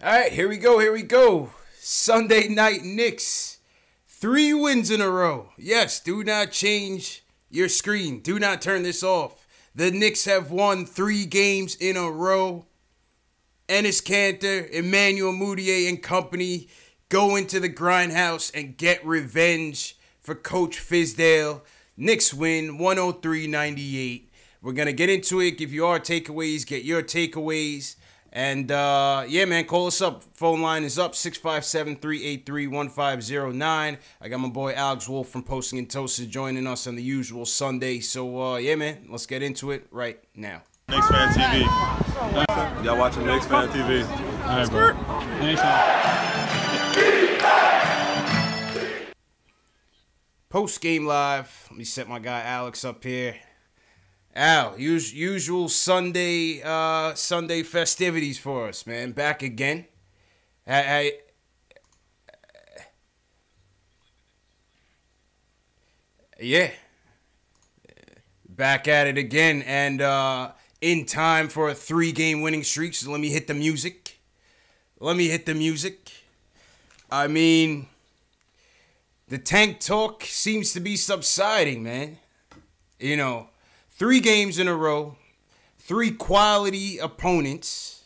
All right, here we go. Here we go. Sunday night Knicks. 3 wins in a row. Yes, do not change your screen. Do not turn this off. The Knicks have won 3 games in a row. Enes Kanter, Emmanuel Mudiay, and company go into the grindhouse and get revenge for Coach Fizdale. Knicks win 103-98. We're going to get into it. Give you our takeaways. Get your takeaways. And, yeah, man, call us up. Phone line is up, 657-383-1509. I got my boy Alex Wolf from Posting and Toasted joining us on the usual Sunday. So, yeah, man, let's get into it right now. Knicks Fan TV. Y'all watching Knicks Fan TV? All right, bro. Thanks, man. Post-game live. Let me set my guy Alex up here. Al, usual Sunday festivities for us, man. Back again. Yeah. Back at it again, and in time for a 3-game winning streak. So let me hit the music. I mean, the tank talk seems to be subsiding, man. You know, 3 games in a row, 3 quality opponents,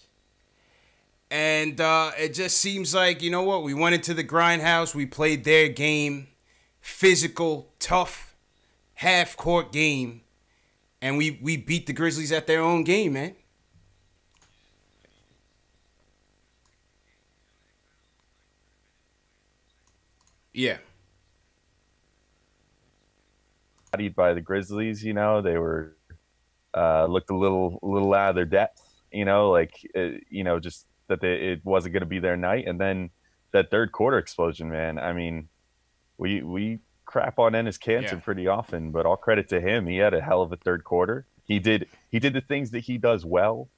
and it just seems like, you know what, we went into the grindhouse, we played their game, physical, tough, half-court game, and we beat the Grizzlies at their own game, man. Yeah. By the Grizzlies, you know, they were looked a little out of their depth, you know, like you know, just that it wasn't going to be their night. And then that third quarter explosion, man. I mean, we crap on Enes Kanter pretty often, but all credit to him. He had a hell of a third quarter. He did the things that he does well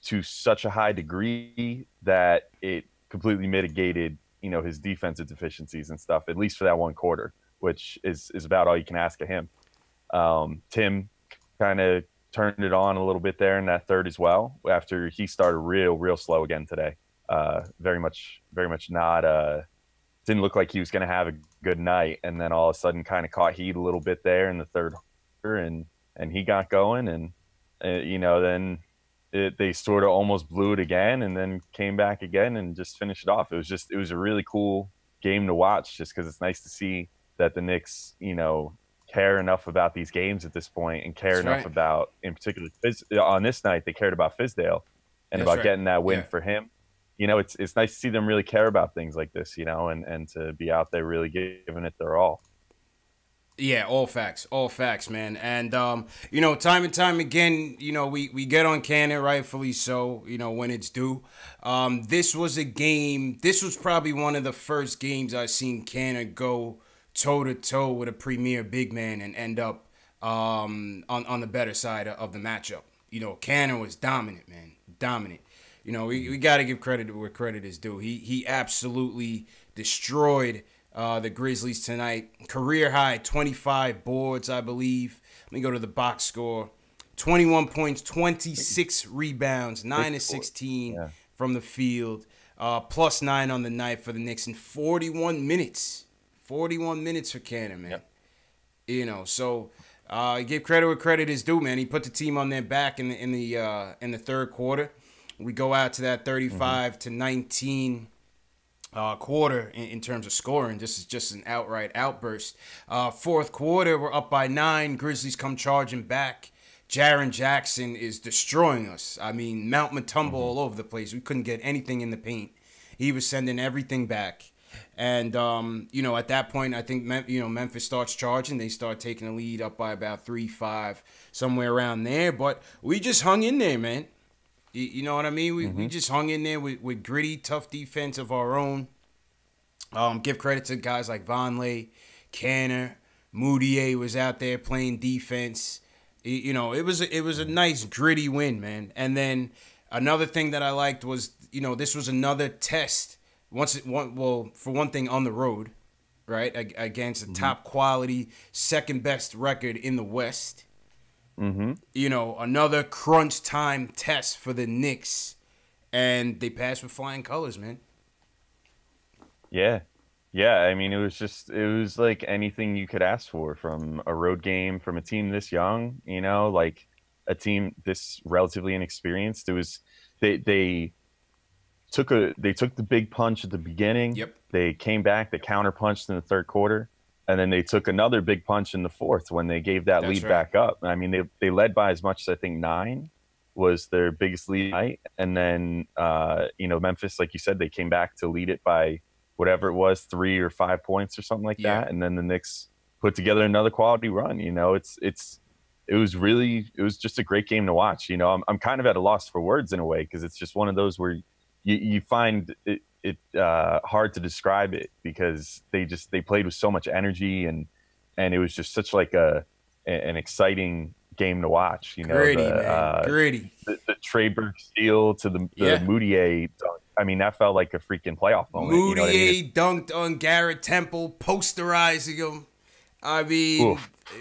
to such a high degree that it completely mitigated, you know, his defensive deficiencies and stuff, at least for that one quarter, which is about all you can ask of him. Tim kind of turned it on a little bit there in that third as well, after he started real slow again today. Very much not, didn't look like he was going to have a good night, and then all of a sudden kind of caught heat a little bit there in the third quarter, and he got going, and you know, then they sort of almost blew it again, and then came back again and just finished it off. It was a really cool game to watch, just because it's nice to see that the Knicks, you know, care enough about these games at this point, and care enough about, in particular, on this night, they cared about Fizdale and about getting that win for him. You know, it's nice to see them really care about things like this, you know, and to be out there really giving it their all. Yeah, all facts, man. And, you know, time and time again, you know, we get on Kanter, rightfully so, you know, when it's due. This was probably one of the first games I've seen Kanter go toe-to-toe with a premier big man and end up on the better side of the matchup. You know, Kanter was dominant, man. Dominant. You know, we got to give credit where credit is due. He absolutely destroyed the Grizzlies tonight. Career high, 25 boards, I believe. Let me go to the box score. 21 points, 26 rebounds, 9 of 16 from the field. Plus 9 on the night for the Knicks in 41 minutes. 41 minutes for Kanter, man. Yep. You know, so give credit where credit is due, man. He put the team on their back in the third quarter. We go out to that 35-19 quarter in terms of scoring. This is just an outright outburst. Fourth quarter, we're up by 9. Grizzlies come charging back. Jaren Jackson is destroying us. I mean, Mount Matumbo all over the place. We couldn't get anything in the paint. He was sending everything back. And, you know, at that point, I think, Memphis starts charging. They start taking the lead up by about 3-5, somewhere around there. But we just hung in there, man. You know what I mean? We just hung in there with gritty, tough defense of our own. Give credit to guys like Vonleh, Kanter, Mudiay was out there playing defense. You know, it was a nice, gritty win, man. And then another thing that I liked was, you know, this was another test. For one thing, on the road, right, against a top quality, second best record in the West. You know, another crunch time test for the Knicks and they passed with flying colors, man. Yeah. Yeah, I mean, it was like anything you could ask for from a road game, from a team this young, like a team this relatively inexperienced. It was they they took the big punch at the beginning. Yep. They came back, they counterpunched in the third quarter, and then they took another big punch in the fourth when they gave that lead back up. I mean, they led by as much as I think 9 was their biggest lead night, and then Memphis, like you said, they came back to lead it by whatever it was, 3 or 5 points or something like that. And then the Knicks put together another quality run. It was just a great game to watch. I'm kind of at a loss for words in a way, because it's just one of those where you find it hard to describe it, because they played with so much energy, and it was just such like an exciting game to watch. Gritty, man. Gritty. The Trey Burke steal to the Moutier dunk. I mean, that felt like a freaking playoff moment. Moutier dunked on Garrett Temple, posterizing him. I mean,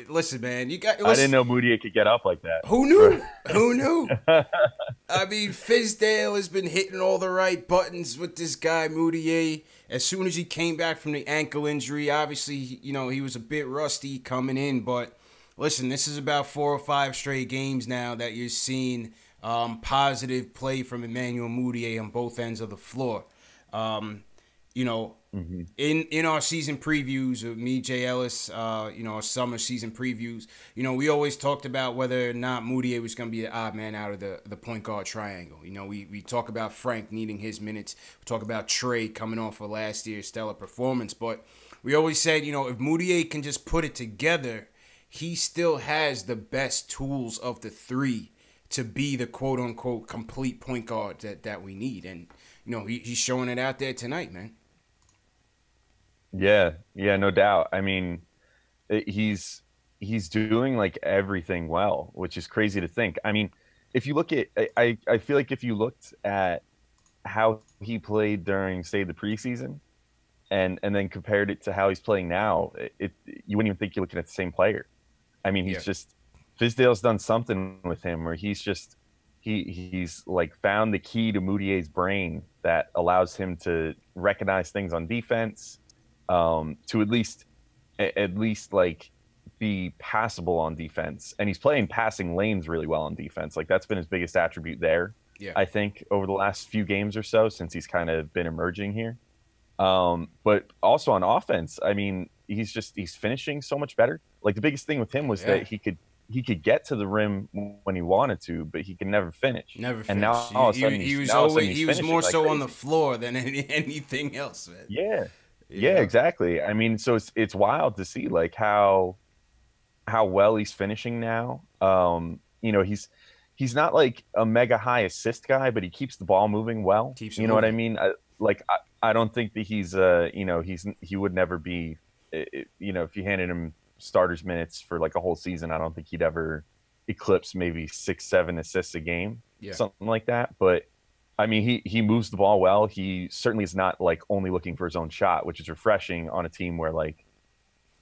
listen, man. I didn't know Moutier could get up like that. Who knew? Who knew? I mean, Fizdale has been hitting all the right buttons with this guy, Moutier. As soon as he came back from the ankle injury, obviously, he was a bit rusty coming in. But listen, this is about 4 or 5 straight games now that you're seeing positive play from Emmanuel Moutier on both ends of the floor. In our season previews of me, Jay Ellis, our summer season previews, we always talked about whether or not Moutier was going to be the odd man out of the point guard triangle. We talk about Frank needing his minutes. We talk about Trey coming off of last year's stellar performance. But we always said, if Moutier can just put it together, he still has the best tools of the 3 to be the quote-unquote complete point guard that we need. And, he's showing it out there tonight, man. Yeah, no doubt. I mean, he's doing like everything well, which is crazy to think. I mean, if you look at, I feel like if you looked at how he played during, say, the preseason, and then compared it to how he's playing now, you wouldn't even think you're looking at the same player. I mean, he's just, Fizdale's done something with him where he's like found the key to Moutier's brain that allows him to recognize things on defense, to at least like be passable on defense. And he's playing passing lanes really well on defense. Like, that's been his biggest attribute there, I think, over the last few games or so, since he's kind of been emerging here. But also on offense, I mean, he's finishing so much better. Like, the biggest thing with him was that he could get to the rim when he wanted to, but he could never finish. And now all of a sudden, he was more so on the floor than anything else, man. Yeah, exactly. I mean, so it's wild to see like how well he's finishing now. He's not like a mega high assist guy, but he keeps the ball moving well. What I mean? I don't think that he would never be, if you handed him starters minutes for like a whole season, I don't think he'd ever eclipse maybe 6-7 assists a game, something like that. But I mean, he moves the ball well. He certainly is not like only looking for his own shot, which is refreshing on a team where like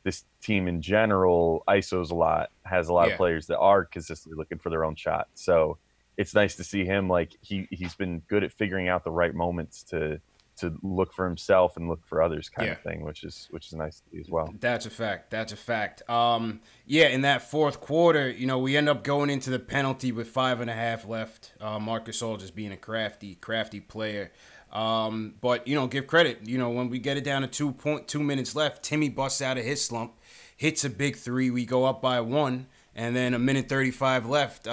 this team in general ISOs a lot, has a lot of players that are consistently looking for their own shot. So it's nice to see him, like he's been good at figuring out the right moments to look for himself and look for others, kind of thing, which is nice to see as well. That's a fact. In that fourth quarter, we end up going into the penalty with 5.5 left. Marcus All just being a crafty player. But give credit. When we get it down to 2 minutes left, Timmy busts out of his slump, hits a big 3. We go up by 1. And then 1:35 left.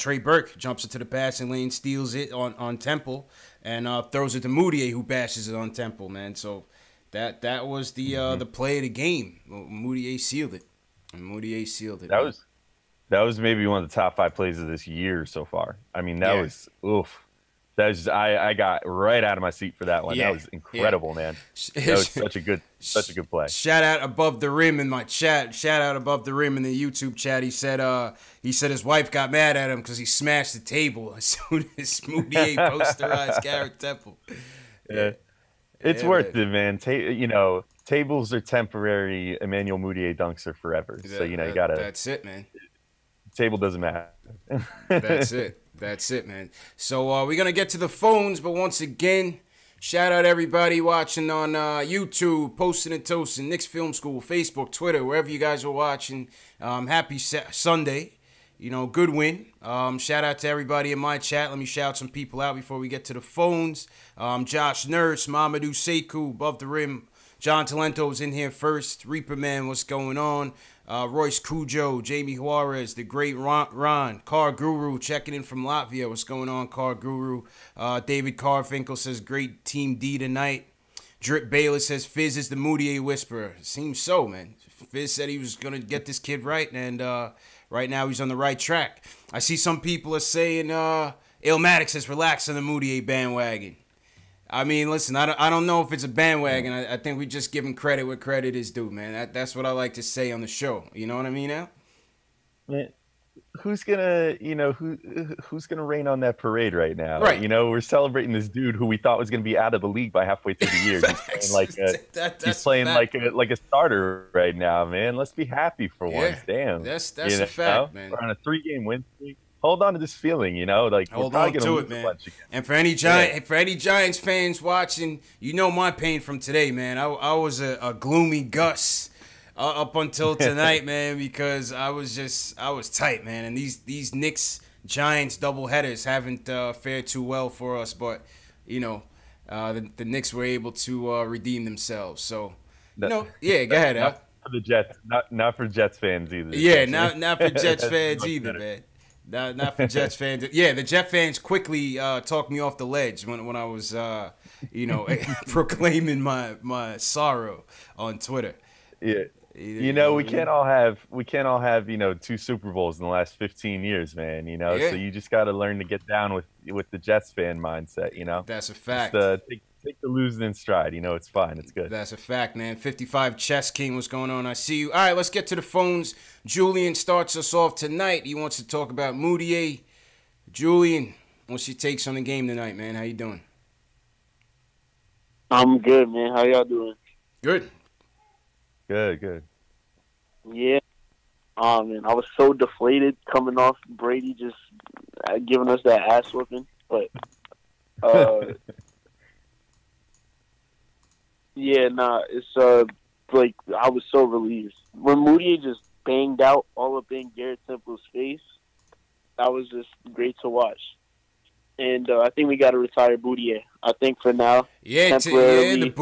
Trey Burke jumps into the passing lane, steals it on Temple, and throws it to Moutier, who bashes it on Temple, man. So that was the play of the game. Moutier sealed it. That was maybe one of the top 5 plays of this year so far. I mean, that was oof. That was I got right out of my seat for that one. That was incredible, man. That was such a good play. Shout out Above the Rim in my chat. Shout out Above the Rim in the YouTube chat. He said his wife got mad at him because he smashed the table as soon as Moutier posterized Garrett Temple. Yeah. It's worth it, man. Tables are temporary. Emmanuel Moutier dunks are forever. So you gotta. That's it, man. Table doesn't matter. That's it. That's it, man. So we're going to get to the phones, but once again, shout out everybody watching on YouTube, Posting and Toasting, Knicks Film School, Facebook, Twitter, wherever you guys are watching. Happy Sunday. You know, good win. Shout out to everybody in my chat. Let me shout some people out before we get to the phones. Josh Nurse, Mamadou Sekou, Above the Rim. John Talento's in here first. Reaper Man, what's going on? Royce Cujo, Jamie Juarez, the great Ron, Car Guru checking in from Latvia. What's going on, Car Guru? David Carfinkel says, great Team D tonight. Drip Bayless says, Fizz is the Moutier whisperer. Seems so, man. Fizz said he was going to get this kid right, and right now he's on the right track. I see some people are saying Illmatic has relaxed on the Moutier bandwagon. I mean, listen, I don't know if it's a bandwagon. I think we just give him credit where credit is due, man. That's what I like to say on the show. You know what I mean, Al? Man, who's gonna rain on that parade right now? Right. You know, we're celebrating this dude who we thought was gonna be out of the league by halfway through the year. He's playing like a starter right now, man. Let's be happy for once. Damn. That's a fact, man. We're on a 3-game win streak. Hold on to this feeling, you know, like hold on to it, man. And for any Giants fans watching, you know my pain from today, man. I was a gloomy Gus up until tonight, man, because I was tight, man. And these Knicks Giants doubleheaders haven't fared too well for us, but you know, the Knicks were able to redeem themselves. So, you know, yeah, go ahead, Al. For the Jets, not for Jets fans either. Yeah, not for Jets fans either, man. Not for Jets fans. Yeah, the Jet fans quickly talked me off the ledge when I was, proclaiming my sorrow on Twitter. Yeah, you know, we can't all have 2 Super Bowls in the last 15 years, man. You know, so you just got to learn to get down with the Jets fan mindset. You know, that's a fact. Just, take the losing in stride. You know, it's fine. It's good. That's a fact, man. 55 Chess King, what's going on? I see you. All right, let's get to the phones. Julian starts us off tonight. He wants to talk about Moutier. Julian, what's your takes on the game tonight, man? How you doing? I'm good, man. How y'all doing? Good. Good. Yeah. Man, I was so deflated coming off Brady just giving us that ass whooping, but yeah, it's like I was so relieved when Moutier just banged out all up in Garrett Temple's face. That was just great to watch, and I think we got to retire Moutier. I think for now, the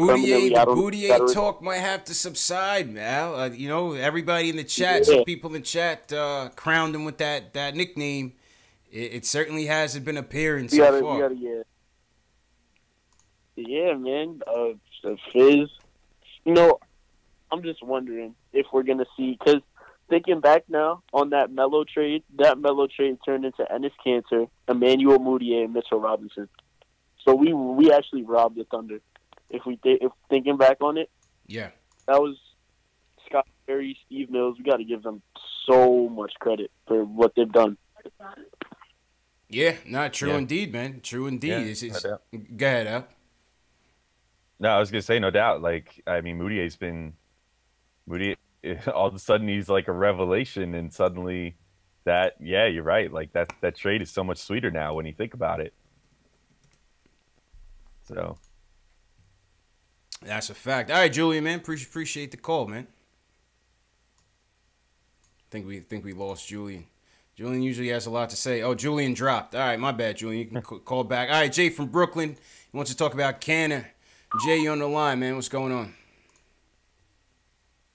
Moutier talk might have to subside, Mal. You know, everybody in the chat, some people in the chat crowned him with that nickname. It certainly hasn't been appearing so far. Yeah, man. Fizz. You know, I'm just wondering if we're going to see, because thinking back now on that Melo trade turned into Enes Kanter, Emmanuel Moutier, and Mitchell Robinson. So we actually robbed the Thunder. If thinking back on it, yeah, that was Scott Perry, Steve Mills. We got to give them so much credit for what they've done. Yeah, not true indeed, man. True indeed. Yeah, go ahead, Al. No, I was gonna say, no doubt. Like, I mean, Moutier, all of a sudden he's like a revelation, and suddenly you're right. Like that trade is so much sweeter now when you think about it. So that's a fact. All right, Julian, man, appreciate the call, man. Think we lost Julian. Julian usually has a lot to say. Oh, Julian dropped. All right, my bad, Julian. You can call back. All right, Jay from Brooklyn. He wants to talk about Canner. Jay, you on the line, man. What's going on?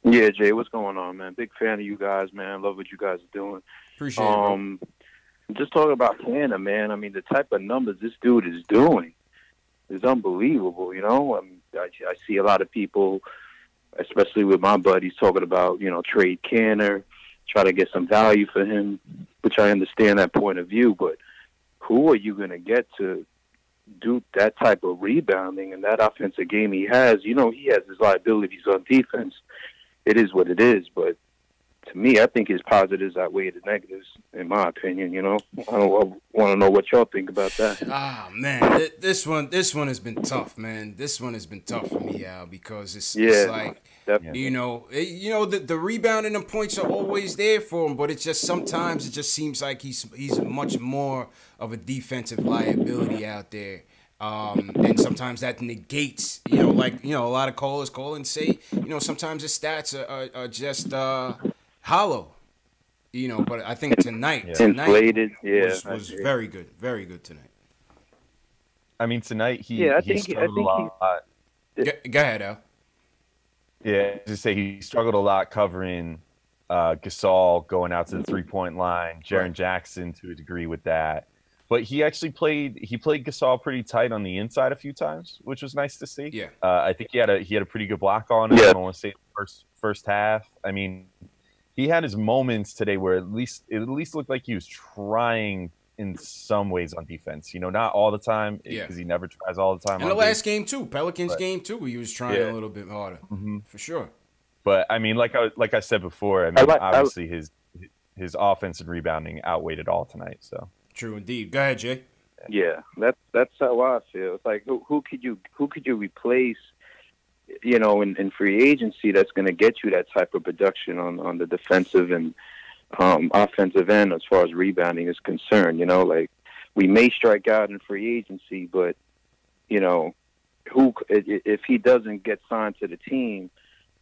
Yeah, Jay, what's going on, man? Big fan of you guys, man. Love what you guys are doing. Appreciate it, bro. Just talking about Canada, man. I mean, the type of numbers this dude is doing is unbelievable, you know? I see a lot of people, especially with my buddies, talking about, you know, trade Canner, try to get some value for him, which I understand that point of view, but who are you going to get to do that type of rebounding and that offensive game he has? You know, he has his liabilities on defense. It is what it is, but to me, I think his positives outweigh the negatives, in my opinion. You know, I want to know what y'all think about that. Ah man, this one has been tough, man. This one has been tough for me, Al, because it's like definitely. you know the rebounding and points are always there for him, but it's just sometimes it just seems like he's much more of a defensive liability out there. And sometimes that negates, like a lot of callers call and say, sometimes his stats are just hollow. But I think tonight Inflated, was very good tonight. I mean, tonight he struggled a lot. Go ahead, Al. Yeah, just say he struggled a lot covering Gasol going out to the 3-point line, Jaren Jackson to a degree with that. But he actually played Gasol pretty tight on the inside a few times, which was nice to see. Yeah. I think he had a pretty good block on him. I don't want to say first half. I mean, he had his moments today where it at least looked like he was trying in some ways on defense. Not all the time because he never tries all the time. And the last game too, Pelicans game too, he was trying a little bit harder for sure. But I mean, like I said before, I mean, obviously his offense and rebounding outweighed it all tonight. So true indeed. Go ahead, Jay. Yeah, that's how I feel. It's like who could you replace? In free agency, that's going to get you that type of production on the defensive and offensive end as far as rebounding is concerned. Like we may strike out in free agency, but who if he doesn't get signed to the team,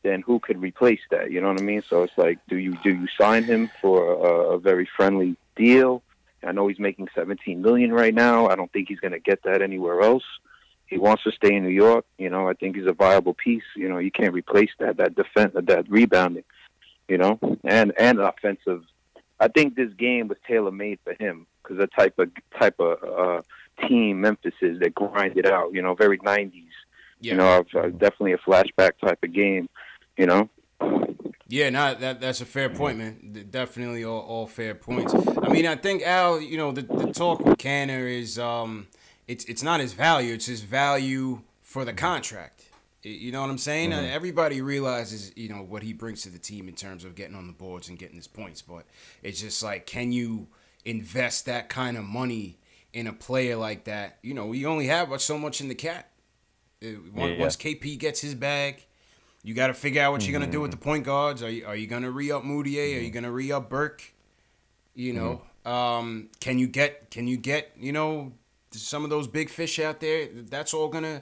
then who could replace that? You know what I mean? So it's like, do you sign him for a very friendly deal? I know he's making $17 million right now. I don't think he's going to get that anywhere else. He wants to stay in New York. I think he's a viable piece. You can't replace that defense, that rebounding. And offensive. I think this game was tailor made for him because the type of team Memphis is that grind it out. Very 90s. Yeah. Definitely a flashback type of game. Yeah, that's a fair point, man. Definitely all fair points. I mean, I think Al, the talk with Canner is it's not his value, it's his value for the contract. You know what I'm saying? Everybody realizes, what he brings to the team in terms of getting on the boards and getting his points, but it's just like, can you invest that kind of money in a player like that? We only have so much in the cap. Once KP gets his bag, you got to figure out what you're gonna do with the point guards. Are you gonna re-up Moutier? Are you gonna re-up Burke? Can you get some of those big fish out there? That's all gonna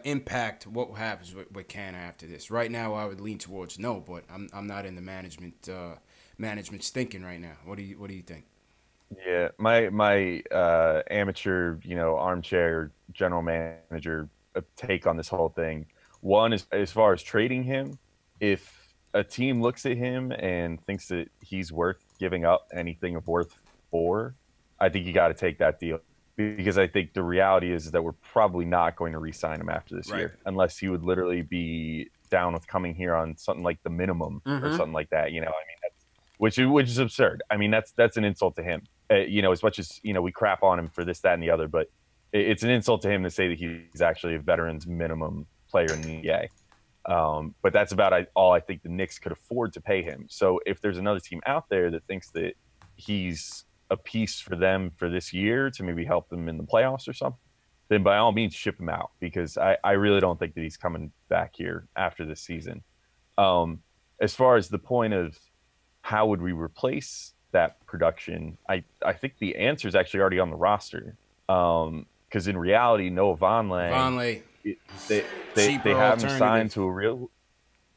impact what happens with Canner after this. Right now, I would lean towards no, but I'm not in the management's thinking right now. What do you think? Yeah, my amateur, armchair general manager take on this whole thing. One is, as far as trading him, if a team looks at him and thinks that he's worth giving up anything of worth for, I think you got to take that deal, because I think the reality is that we're probably not going to re-sign him after this year, unless he would literally be down with coming here on something like the minimum or something like that. I mean, which is absurd. I mean, that's an insult to him. As much as we crap on him for this, that, and the other, but it's an insult to him to say that he's actually a veteran's minimum player in the NBA. But that's about all I think the Knicks could afford to pay him. So if there's another team out there that thinks that he's a piece for them for this year to maybe help them in the playoffs or something, then by all means ship him out, because I really don't think that he's coming back here after this season. As far as the point of how would we replace that production, I think the answer is actually already on the roster. Because in reality, Noah Vonleh, they have him signed to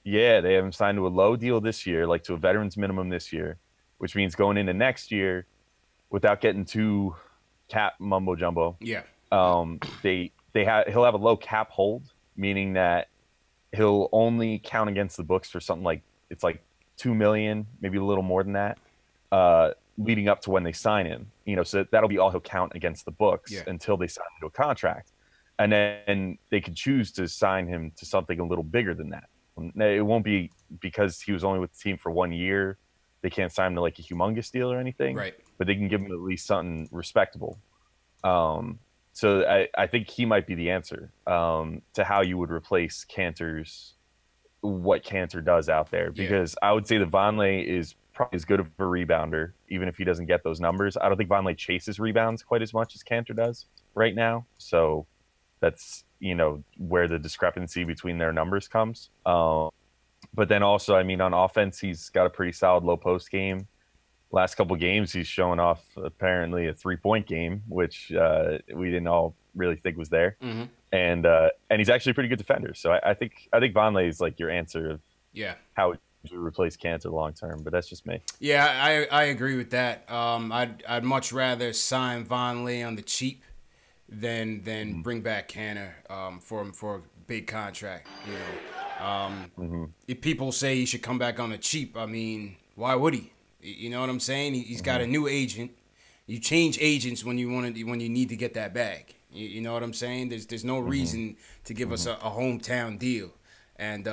they have him signed to a low deal this year, like to a veteran's minimum this year, which means going into next year, without getting too cap mumbo jumbo. Yeah. He'll have a low cap hold, meaning that he'll only count against the books for something like $2 million, maybe a little more than that, leading up to when they sign him. So that'll be all he'll count against the books until they sign him to a contract, and then they could choose to sign him to something a little bigger than that. It won't be because he was only with the team for 1 year. They can't sign him to like a humongous deal or anything, right? But they can give him at least something respectable. So I think he might be the answer to how you would replace Cantor's what Cantor does out there, because I would say that Vonleh is probably as good of a rebounder, even if he doesn't get those numbers. I don't think Vonleh chases rebounds quite as much as Cantor does right now. So that's, where the discrepancy between their numbers comes. But then also, I mean, on offense, he's got a pretty solid low post game. Last couple games, he's showing off apparently a 3-point game, which we didn't all really think was there. Mm-hmm. And he's actually a pretty good defender. So I think Vonleh is like your answer of how to replace Cantor long term. But that's just me. Yeah, I agree with that. I'd much rather sign Vonleh on the cheap than bring back Cantor for a big contract. If people say he should come back on the cheap, I mean, why would he? You know what I'm saying? He's got a new agent. You change agents when you need to get that bag. You know what I'm saying? There's no reason to give us a hometown deal. And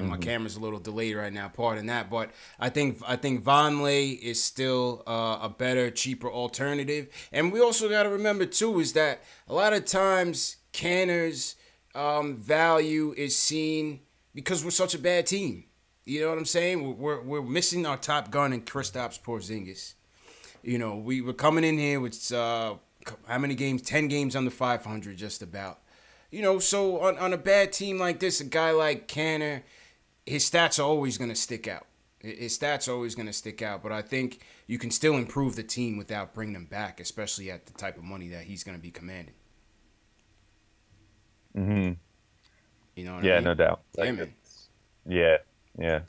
my camera's a little delayed right now, pardon that. But I think Vonleh is still a better, cheaper alternative. And we also got to remember too is that a lot of times Cantor's value is seen because we're such a bad team. You know what I'm saying? We're missing our top gun in Kristaps Porzingis. We were coming in here with how many games? 10 games under 500, just about. So on a bad team like this, a guy like Cantor, his stats are always going to stick out. But I think you can still improve the team without bringing him back, especially at the type of money that he's going to be commanding. Mm-hmm. You know what I mean? No doubt. Yeah, man. Yeah.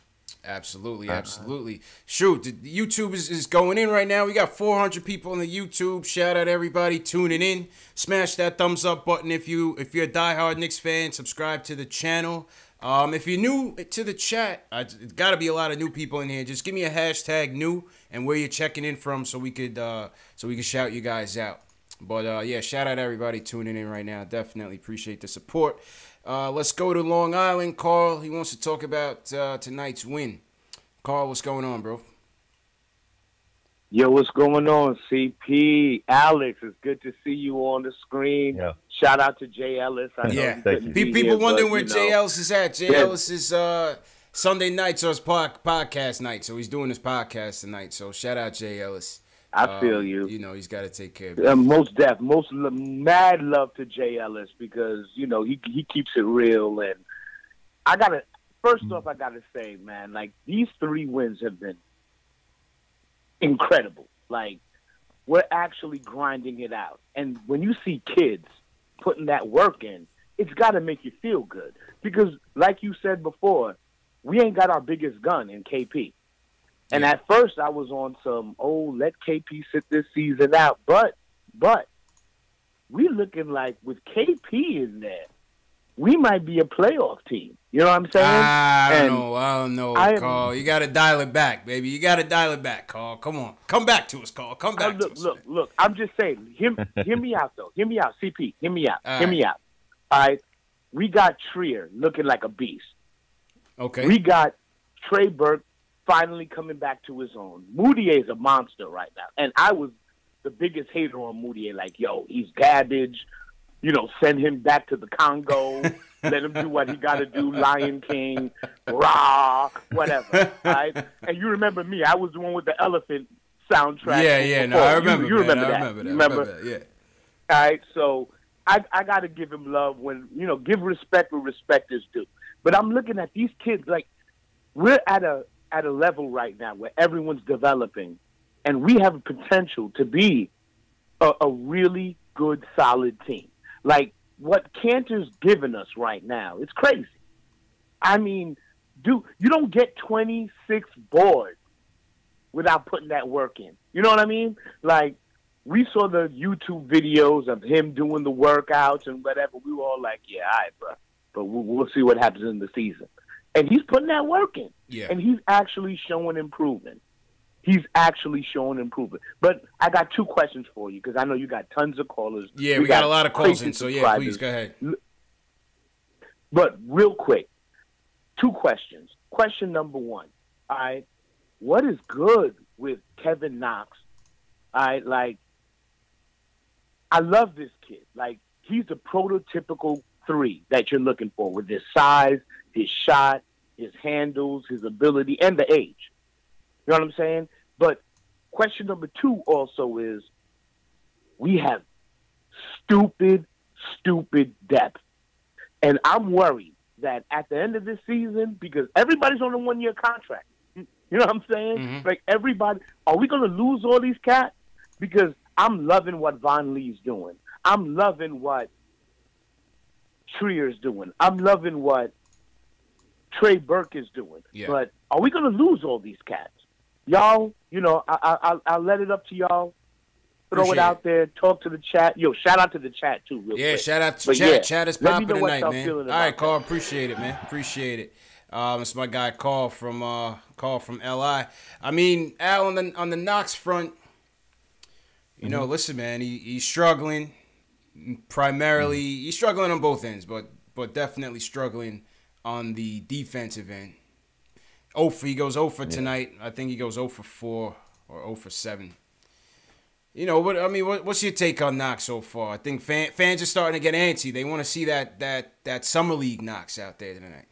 Absolutely. Shoot, the YouTube is going in right now. We got 400 people on the YouTube. Shout out everybody tuning in. Smash that thumbs up button if you're a diehard Knicks fan. Subscribe to the channel. If you're new to the chat, it's got to be a lot of new people in here. Just give me a hashtag new and where you're checking in from, so we could shout you guys out. But shout out everybody tuning in right now. Definitely appreciate the support. Let's go to Long Island. Carl, he wants to talk about tonight's win. Carl, what's going on, bro? Yo, what's going on, CP? Alex, it's good to see you on the screen. Yeah. Shout out to Jay Ellis. I know people wondering where Jay Ellis is at. Jay Ellis is Sunday nights or his podcast night, so he's doing his podcast tonight. So shout out Jay Ellis. I feel you. He's got to take care of it. Most mad love to Jay Ellis because he keeps it real, and first off, I gotta say, man, like these 3 wins have been incredible. Like we're actually grinding it out, and when you see kids putting that work in, it's got to make you feel good because, like you said before, we ain't got our biggest gun in KP. And at first I was on some, let KP sit this season out. But we looking like with KP in there, we might be a playoff team. You know what I'm saying? I don't know, Carl. You got to dial it back, baby. You got to dial it back, Carl. Come on. Come back to us, Carl. Come back to us. Look. I'm just saying. Hear me out, though. Hear me out, CP. Hear me out. Hear me out. All right? We got Trier looking like a beast. Okay. We got Trey Burke finally coming back to his own. Moutier is a monster right now. And I was the biggest hater on Moutier. Like, yo, he's garbage. Send him back to the Congo. Let him do what he got to do. Lion King, rah, whatever. Right? And you remember me. I was the one with the elephant soundtrack. Yeah. No, I remember. You remember that. I remember that. Yeah. All right. So I got to give him love when, give respect where respect is due. But I'm looking at these kids like we're at a level right now where everyone's developing, and we have a potential to be a really good, solid team. Like what Cantor's given us right now, it's crazy. I mean, you don't get 26 boards without putting that work in. You know what I mean? Like we saw the YouTube videos of him doing the workouts and whatever. We were all like, yeah, all right, bro. But we'll see what happens in the season. And he's putting that work in. Yeah. And he's actually showing improvement. But I got 2 questions for you because I know you got tons of callers. Yeah, we got a lot of calls in, so yeah, please go ahead. But real quick, 2 questions. Question number 1, all right, what is good with Kevin Knox? All right, like, I love this kid. Like, he's the prototypical 3 that you're looking for with his size, his shot, his handles, his ability, and the age. You know what I'm saying? But question number 2 also is we have stupid depth. And I'm worried that at the end of this season, because everybody's on a 1-year contract, you know what I'm saying? Mm-hmm. Like everybody, are we going to lose all these cats? Because I'm loving what Von Lee's doing. I'm loving what Trier's doing. I'm loving what Trey Burke is doing. Yeah. But are we going to lose all these cats? Y'all, you know, I'll let it up to y'all. Throw Appreciate it out there. Talk to the chat. Yo, shout out to the chat, too. Real quick. Shout out to But chat. yeah, Chat is let me popping know what tonight, y'all man. feeling All about right, Carl. that. Appreciate it, man. Appreciate it. It's my guy Carl from LI. I mean, Al on the Knox front. You know, listen, man. He's struggling. Primarily, he's struggling on both ends, but definitely struggling on the defensive end. He goes 0 for tonight. I think he goes 0 for 4 or 0 for 7. You know, what's your take on Knox so far? I think fans are starting to get antsy. They want to see that summer league Knox out there tonight.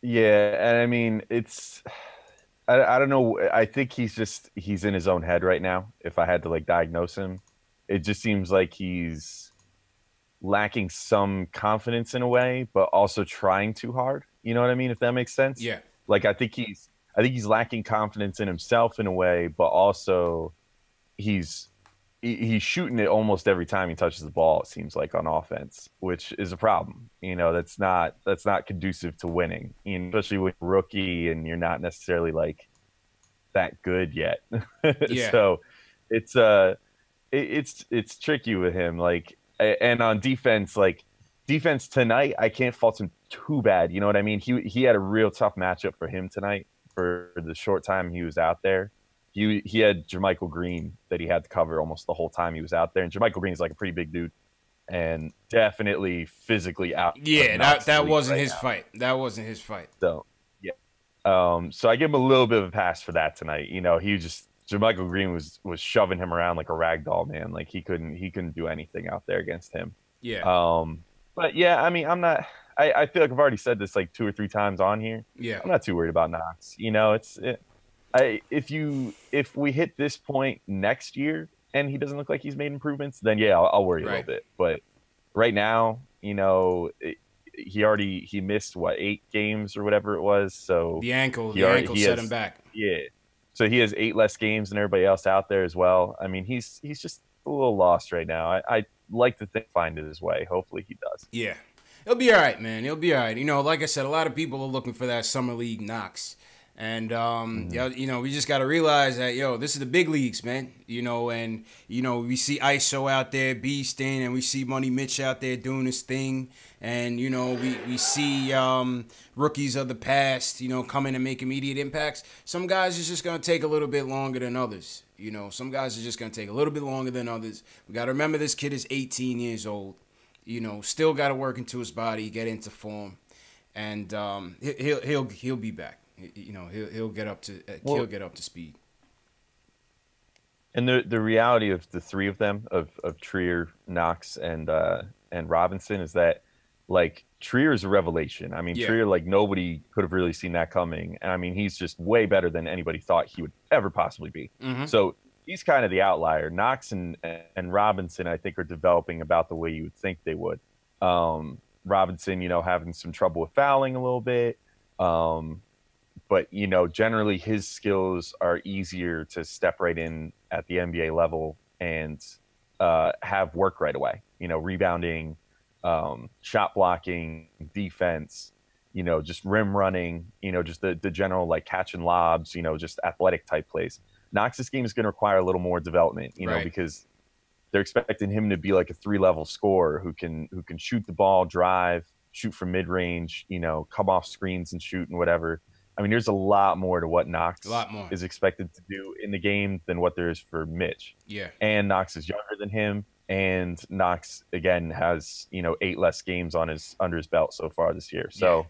Yeah, and I mean, I don't know. I think he's in his own head right now. If I had to like diagnose him, it just seems like he's lacking some confidence in a way, but also trying too hard. You know what I mean? If that makes sense. Yeah. Like I think he's lacking confidence in himself in a way, but also he's shooting it almost every time he touches the ball, it seems like, on offense, which is a problem. You know, that's not conducive to winning, especially with rookie and you're not necessarily like that good yet. Yeah. So it's tricky with him. Like, and on defense, like defense tonight, I can't fault him too bad. You know what I mean? He had a real tough matchup for him tonight for the short time he was out there. He had JaMychal Green that he had to cover almost the whole time he was out there. And JaMychal Green is like a pretty big dude and definitely physically out. Yeah, that wasn't his fight. That wasn't his fight. So, yeah. So I give him a little bit of a pass for that tonight. You know, JaMychal Green was shoving him around like a rag doll, man. Like he couldn't do anything out there against him. Yeah. But yeah, I mean, I feel like I've already said this like 2 or 3 times on here. Yeah. I'm not too worried about Knox. You know, if we hit this point next year and he doesn't look like he's made improvements, then yeah, I'll worry a little bit. But right now, you know, he missed 8 games or whatever it was. So the ankle set him back. Yeah. So he has 8 less games than everybody else out there as well. I mean, he's just a little lost right now. I like to find it his way. Hopefully he does. Yeah. He'll be all right, man. He'll be all right. You know, like I said, a lot of people are looking for that summer league Knox. And, you know, we just got to realize that, this is the big leagues, man. You know, and, we see ISO out there beasting, and we see Money Mitch out there doing his thing. And, we see rookies of the past, come in and make immediate impacts. Some guys is just going to take a little bit longer than others. Some guys are just going to take a little bit longer than others. We got to remember this kid is 18 years old. Still got to work into his body, get into form. And he'll be back. He'll get up to speed. And the reality of the 3 of them, of Trier, Knox, and Robinson, is that like Trier is a revelation. I mean, Trier, like nobody could have really seen that coming. And I mean, he's just way better than anybody thought he would ever possibly be. Mm-hmm. So he's kind of the outlier. Knox and Robinson, I think, are developing about the way you would think they would. Robinson, having some trouble with fouling a little bit. But, generally his skills are easier to step right in at the NBA level and have work right away. Rebounding, shot blocking, defense, just rim running, just the general like catch and lobs, just athletic type plays. Knox's game is going to require a little more development, because they're expecting him to be like a 3-level scorer who can shoot the ball, drive, shoot from mid range, come off screens and shoot and whatever. I mean, there's a lot more to what Knox is expected to do in the game than what there is for Mitch. Yeah. And Knox is younger than him. And Knox, again, has, 8 less games under his belt so far this year. So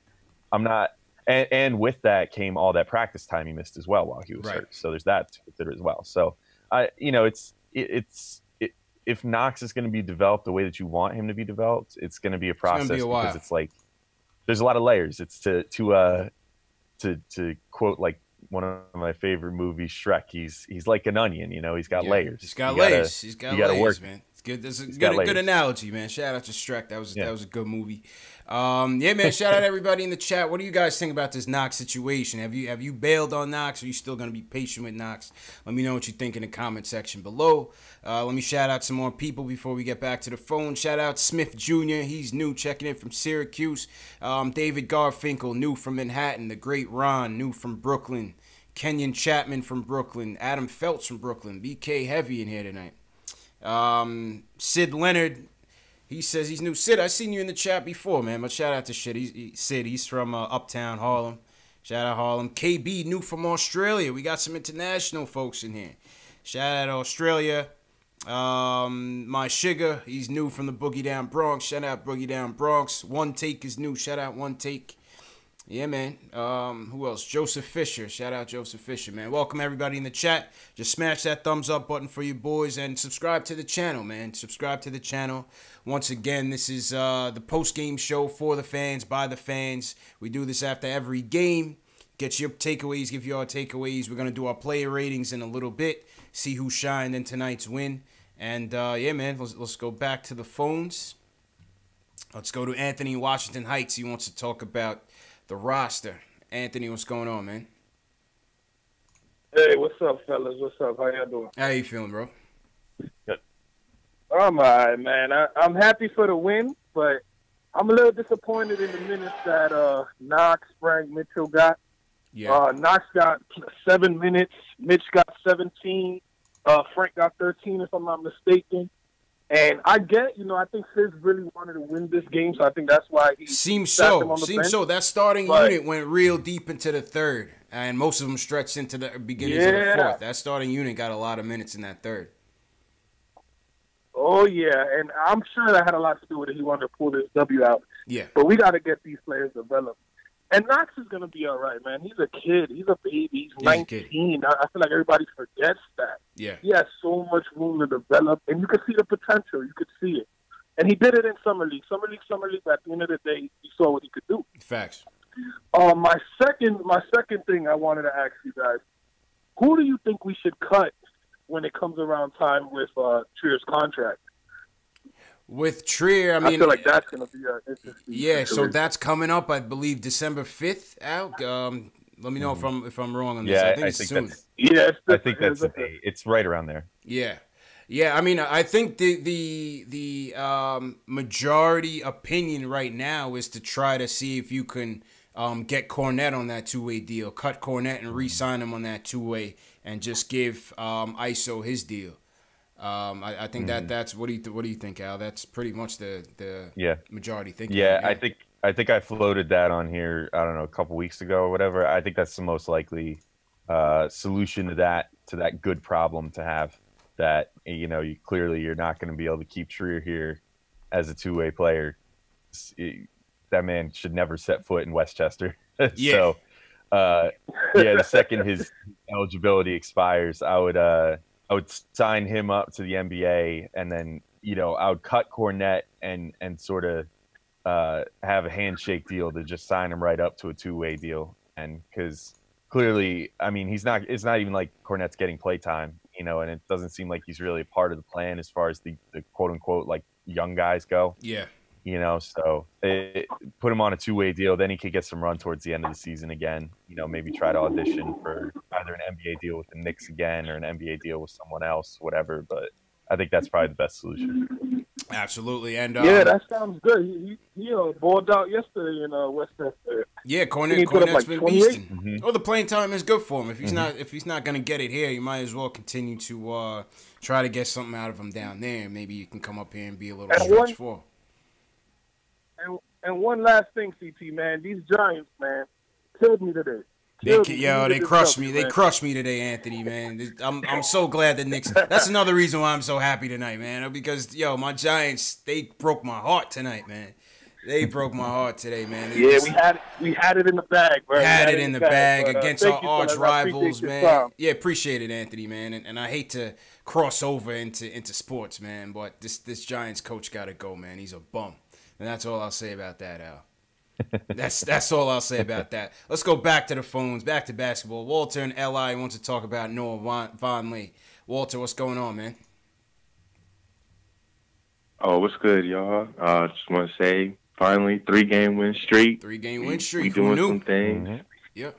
I'm not – and with that came all that practice time he missed as well while he was hurt. So there's that to consider as well. So, if Knox is going to be developed the way that you want him to be developed, it's going to be a process because it's like – there's a lot of layers. It's to quote like one of my favorite movies, Shrek. He's like an onion, you know. He's got layers. He's got layers. He's got layers, work. man. It's good. That's a good analogy, man. Shout out to Shrek. That was a good movie. Yeah, man. Shout out to everybody in the chat. What do you guys think about this Knox situation? Have you bailed on Knox? Or are you still gonna be patient with Knox? Let me know what you think in the comment section below. Let me shout out some more people before we get back to the phone. Shout out Smith Jr. He's new, checking in from Syracuse. David Garfinkel, new from Manhattan. The Great Ron, new from Brooklyn. Kenyon Chapman from Brooklyn. Adam Feltz from Brooklyn. BK Heavy in here tonight. Sid Leonard, he says he's new. Sid, I seen you in the chat before, man. But shout out to Sid. He's from Uptown Harlem. Shout out Harlem. KB, new from Australia. We got some international folks in here. Shout out Australia. My Sugar, he's new from the Boogie Down Bronx. Shout out Boogie Down Bronx. One Take is new. Shout out One Take. Yeah, man. Who else? Joseph Fisher. Shout out Joseph Fisher, man. Welcome everybody in the chat. Just smash that thumbs up button for you boys and subscribe to the channel, man. Subscribe to the channel. Once again, this is the post-game show for the fans, by the fans. We do this after every game. Get your takeaways, give you our takeaways. We're going to do our player ratings in a little bit. See who shined in tonight's win. And, yeah, man, let's go back to the phones. Let's go to Anthony in Washington Heights. He wants to talk about the roster. Anthony, what's going on, man? Hey, what's up, fellas? What's up? How y'all doing? How you feeling, bro? Good. I'm all right, man. I'm happy for the win, but I'm a little disappointed in the minutes that Knox, Frank, Mitchell got. Yeah. Knox got 7 minutes. Mitch got 17. Frank got 13, if I'm not mistaken. And I think Fizz really wanted to win this game, so I think that's why he seems sat so. him on the bench. That starting unit went real deep into the third, and most of them stretched into the beginnings of the fourth. That starting unit got a lot of minutes in that third. Oh, yeah, and I'm sure that had a lot to do with it. He wanted to pull this W out. Yeah. But we got to get these players developed. And Knox is going to be all right, man. He's a kid. He's a baby. He's 19. I feel like everybody forgets that. Yeah. He has so much room to develop, and you can see the potential. You could see it. And he did it in Summer League. Summer League, at the end of the day, you saw what he could do. Facts. My second thing I wanted to ask you guys, who do you think we should cut when it comes around time with Trier's contract? With Trier, I feel like that's going to be an interesting situation. So that's coming up, I believe, December 5th out. Let me know if I'm wrong on this. Yeah, I think it's soon. I think that's the date. It's right around there. Yeah. Yeah, I mean, I think the majority opinion right now is to try to see if you can get Cornette on that two-way deal, cut Cornette and re-sign him on that two-way, and just give ISO his deal. I think that's what do you think, Al? That's pretty much the majority thinking. Yeah, right, I think I floated that on here. I don't know, a couple weeks ago or whatever. I think that's the most likely solution to that good problem to have. That you're not going to be able to keep Trier here as a two-way player. That man should never set foot in Westchester. Yeah. So, the second his eligibility expires, I would sign him up to the NBA, and then I would cut Cornette and sort of have a handshake deal to just sign him right up to a two-way deal. And because clearly, I mean, it's not even like Cornette's getting playtime, and it doesn't seem like he's really a part of the plan as far as the quote unquote like young guys go. Yeah. So put him on a two-way deal, then he could get some run towards the end of the season again. Maybe try to audition for either an NBA deal with the Knicks again or an NBA deal with someone else, whatever. But I think that's probably the best solution. Absolutely, and that sounds good. He balled out yesterday in Westchester. Yeah, Cornette's been beasting. Mm-hmm. Oh, the playing time is good for him. If he's not going to get it here, you might as well continue to try to get something out of him down there. Maybe you can come up here and be a little stretch for. And one last thing, CT, man. These Giants, man, killed me today. They crushed me. They crushed me today, Anthony, man. I'm so glad the Knicks. That's another reason why I'm so happy tonight, man. Because my Giants, they broke my heart tonight, man. They broke my heart today, man. We had it in the bag, bro. Had it in the bag against our arch rivals, man. Yeah, appreciate it, Anthony, man. And I hate to cross over into sports, man, but this Giants coach got to go, man. He's a bum. And that's all I'll say about that, Al. That's all I'll say about that. Let's go back to the phones, back to basketball. Walter in LI wants to talk about Noah Vonleh. Walter, what's going on, man? Oh, what's good, y'all? Just want to say, finally, 3-game win streak. 3-game win streak. We doing some things. Mm-hmm. Yep.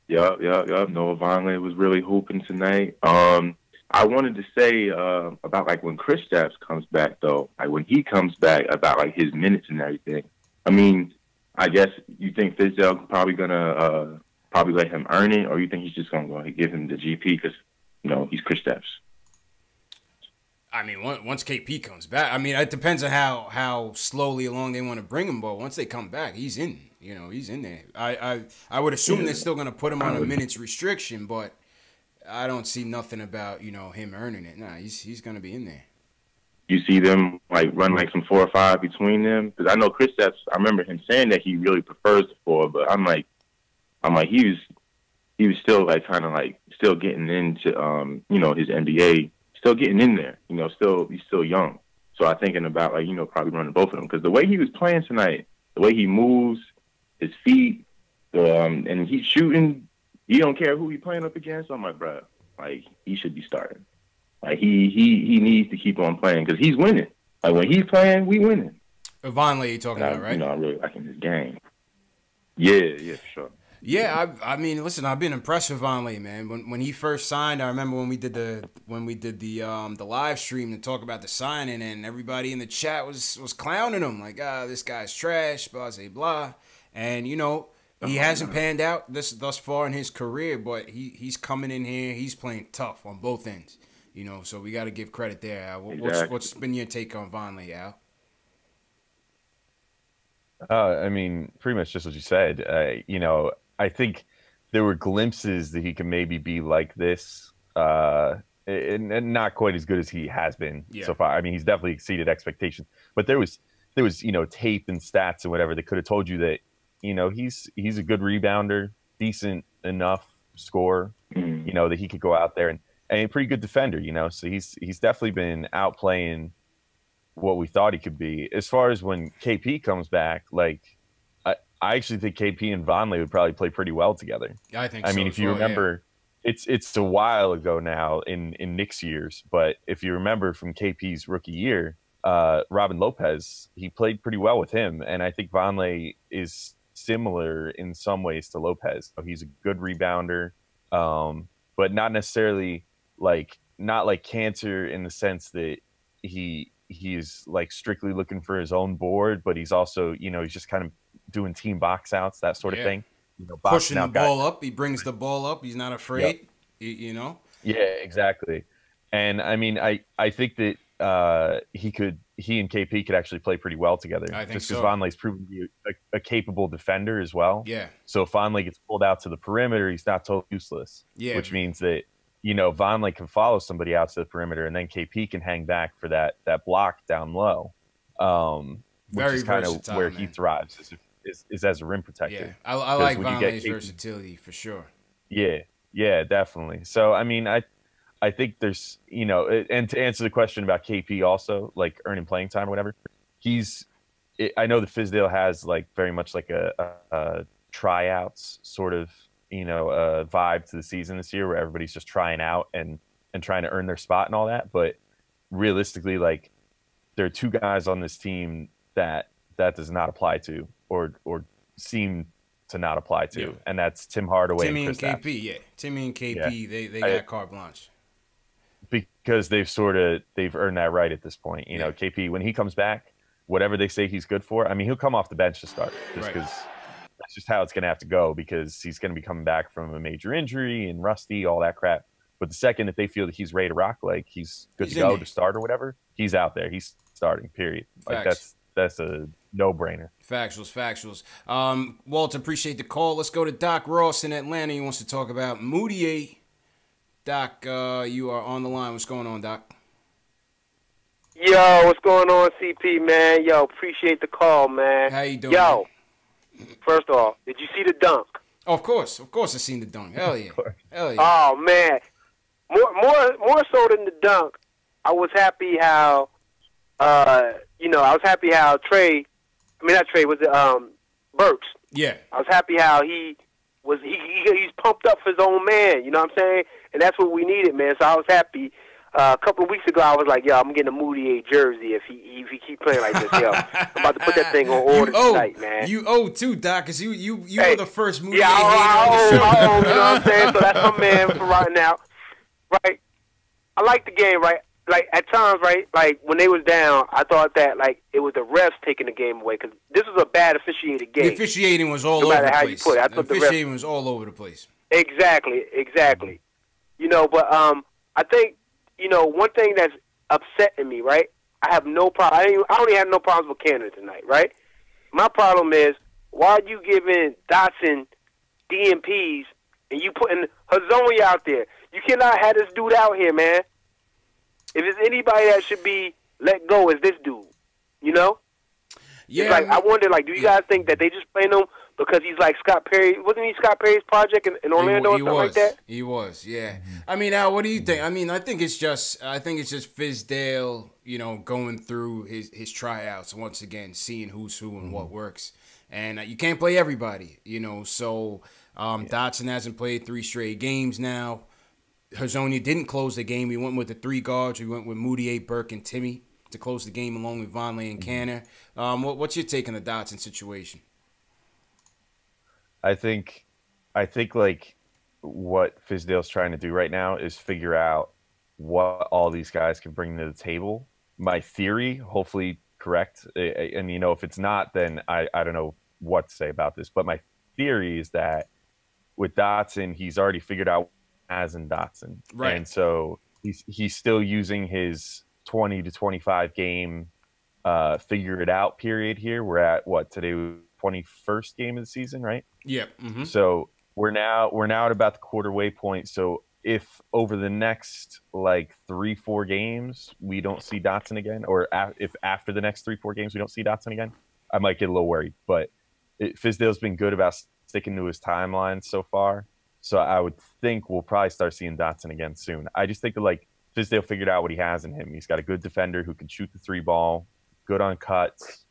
Yep. Noah Vonleh was really hooping tonight. I wanted to say about like when Kristaps comes back, though. Like when he comes back, about like his minutes and everything. I mean, I guess you think Fizdale probably gonna probably let him earn it, or you think he's just gonna go ahead and give him the GP because he's Kristaps. I mean, once KP comes back, I mean, it depends on how slowly along they want to bring him. But once they come back, he's in. He's in there. I would assume they're still gonna put him on a minutes restriction, but I don't see nothing about him earning it. Nah, he's gonna be in there. You see them like run like some 4 or 5 between them, because I know Kristaps. I remember him saying that he really prefers the 4, but I'm like he was still like kind of like still getting into his NBA, still getting in there. He's still young. So I'm thinking about like probably running both of them, because the way he was playing tonight, the way he moves, his feet, and he's shooting. He don't care who he's playing up against. I'm like, bro, like he should be starting. Like he needs to keep on playing because he's winning. Like when he's playing, we winning. Vonleh you talking about, right? I really liking his game. Yeah, for sure. Yeah, I mean, listen, I've been impressed with Vonleh, man. When he first signed, I remember when we did the live stream to talk about the signing, and everybody in the chat was clowning him like, this guy's trash, blah blah blah, and he hasn't panned out thus far in his career, but he's coming in here, he's playing tough on both ends. So we got to give credit there, Al. What's been your take on Vonleh, Al? I mean, pretty much just what you said. I think there were glimpses that he could maybe be like this, and not quite as good as he has been so far. I mean, he's definitely exceeded expectations, but there was tape and stats and whatever that could have told you that he's a good rebounder, decent enough scorer, that he could go out there and a pretty good defender, so he's definitely been outplaying what we thought he could be. As far as when KP comes back, like I actually think KP and Vonleh would probably play pretty well together. I think. I mean, if you remember, it's a while ago now in Knicks years, but if you remember from KP's rookie year, Robin Lopez, he played pretty well with him, and I think Vonleh is similar in some ways to Lopez. He's a good rebounder, but not necessarily not like Cantor in the sense that he's like strictly looking for his own board, but he's also he's just kind of doing team box outs, that sort of thing. Pushing the ball up, he brings the ball up. He's not afraid. Yep. Yeah, exactly. And I mean, I think that he and KP could actually play pretty well together. I think just so. because Vonleh's proven to be a capable defender as well. Yeah. So if Vonleh gets pulled out to the perimeter, he's not totally useless. Yeah. Which means that Vonleh can follow somebody out to the perimeter, and then KP can hang back for that block down low. Which Very is kind of where man. He thrives is as a rim protector. Yeah, I like Vonleh's versatility for sure. Yeah, definitely. So I mean, I think there's and to answer the question about KP also, like earning playing time or whatever, I know that Fizdale has like very much like a tryouts sort of vibe to the season this year, where everybody's just trying out and trying to earn their spot and all that. But realistically, like there are 2 guys on this team that does not apply to or seem to not apply to, and that's Tim Hardaway and Kristaps. KP. Yeah, Timmy and KP, they got carte blanche because they've earned that right at this point. KP, when he comes back, whatever they say he's good for, I mean, he'll come off the bench to start just because that's just how it's going to have to go, because he's going to be coming back from a major injury and rusty, all that crap. But the second that they feel that he's ready to rock, like he's good to go to start or whatever, he's out there. He's starting, period. Like that's a no-brainer. Factuals. Walter, appreciate the call. Let's go to Doc Ross in Atlanta. He wants to talk about Moutier. Doc, you are on the line. What's going on, Doc? Yo, what's going on, CP, man? Yo, appreciate the call, man. How you doing? Yo, first off, did you see the dunk? Oh, of course I seen the dunk. Hell yeah. Oh man, more so than the dunk, I was happy how, I was happy how Burks. Yeah. I was happy how he's pumped up for his own man. You know what I'm saying? And that's what we needed, man. So I was happy. A couple of weeks ago, I was like, yo, I'm getting a Moody 8 jersey if he keep playing like this. Yo, I'm about to put that thing on order tonight, man. You owe too, Doc, because you were the first Moody 8 hater I on the show. owe, you know what I'm saying? So that's my man for right now. Right? I like the game, right? Like, at times, right, like, when they was down, I thought that, like, it was the refs taking the game away because this was a bad officiated game. The officiating was all no over the matter how place. You put it. I The thought officiating was all over the place. Exactly. You know, but I think, you know, one thing that's upsetting me, right, I have no problem. I don't even have no problems with Canada tonight, right? My problem is, why are you giving Dotson DMPs and you putting Hazonia out there? You cannot have this dude out here, man. If there's anybody that should be let go, it's this dude. You know? Yeah. It's like, I wonder, like, do you guys think that they just playing him because he's like Scott Perry? Wasn't he Scott Perry's project in Orlando or something like that? He was, yeah. I mean, Al, what do you think? I mean, I think it's just Fizdale, you know, going through his tryouts once again, seeing who's who and what works. And you can't play everybody, you know. So Dotson hasn't played 3 straight games now. Hazonia didn't close the game. We went with the 3 guards. We went with Moody 8, Burke, and Timmy to close the game along with Vonleh and Canner. What's your take on the Dotson situation? I think like what Fizdale's trying to do right now is figure out what all these guys can bring to the table. My theory, hopefully correct, and you know, if it's not, then I don't know what to say about this. But my theory is that with Dotson, he's already figured out as in Dotson, right? And so he's still using his 20 to 25 game figure it out period here. We're at what today, 21st game of the season, right? Yeah. Mm-hmm. So we're now at about the quarter way point. So if over the next like 3-4 games we don't see Dotson again, or if after the next 3-4 games we don't see Dotson again, I might get a little worried. But Fizdale's been good about sticking to his timeline so far. So I would think we'll probably start seeing Dotson again soon. I just think that like Fizdale figured out what he has in him. He's got a good defender who can shoot the 3 ball, good on cuts.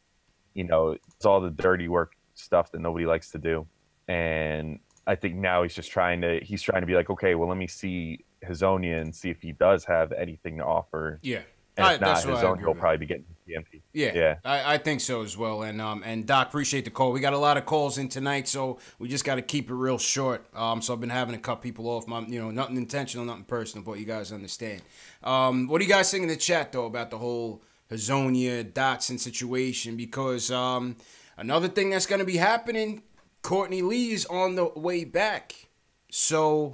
You know, it's all the dirty work stuff that nobody likes to do. And I think now he's trying to be like, okay, well, let me see Hazonia and see if he does have anything to offer. Yeah. And if not, Hazonia will probably be getting the MP. Yeah. I think so as well. And Doc, appreciate the call. We got a lot of calls in tonight, so we just got to keep it real short. So I've been having to cut people off. Nothing intentional, nothing personal, but you guys understand. What do you guys think in the chat, though, about the whole Hazonia, Dotson situation? Because another thing that's going to be happening, Courtney Lee is on the way back. So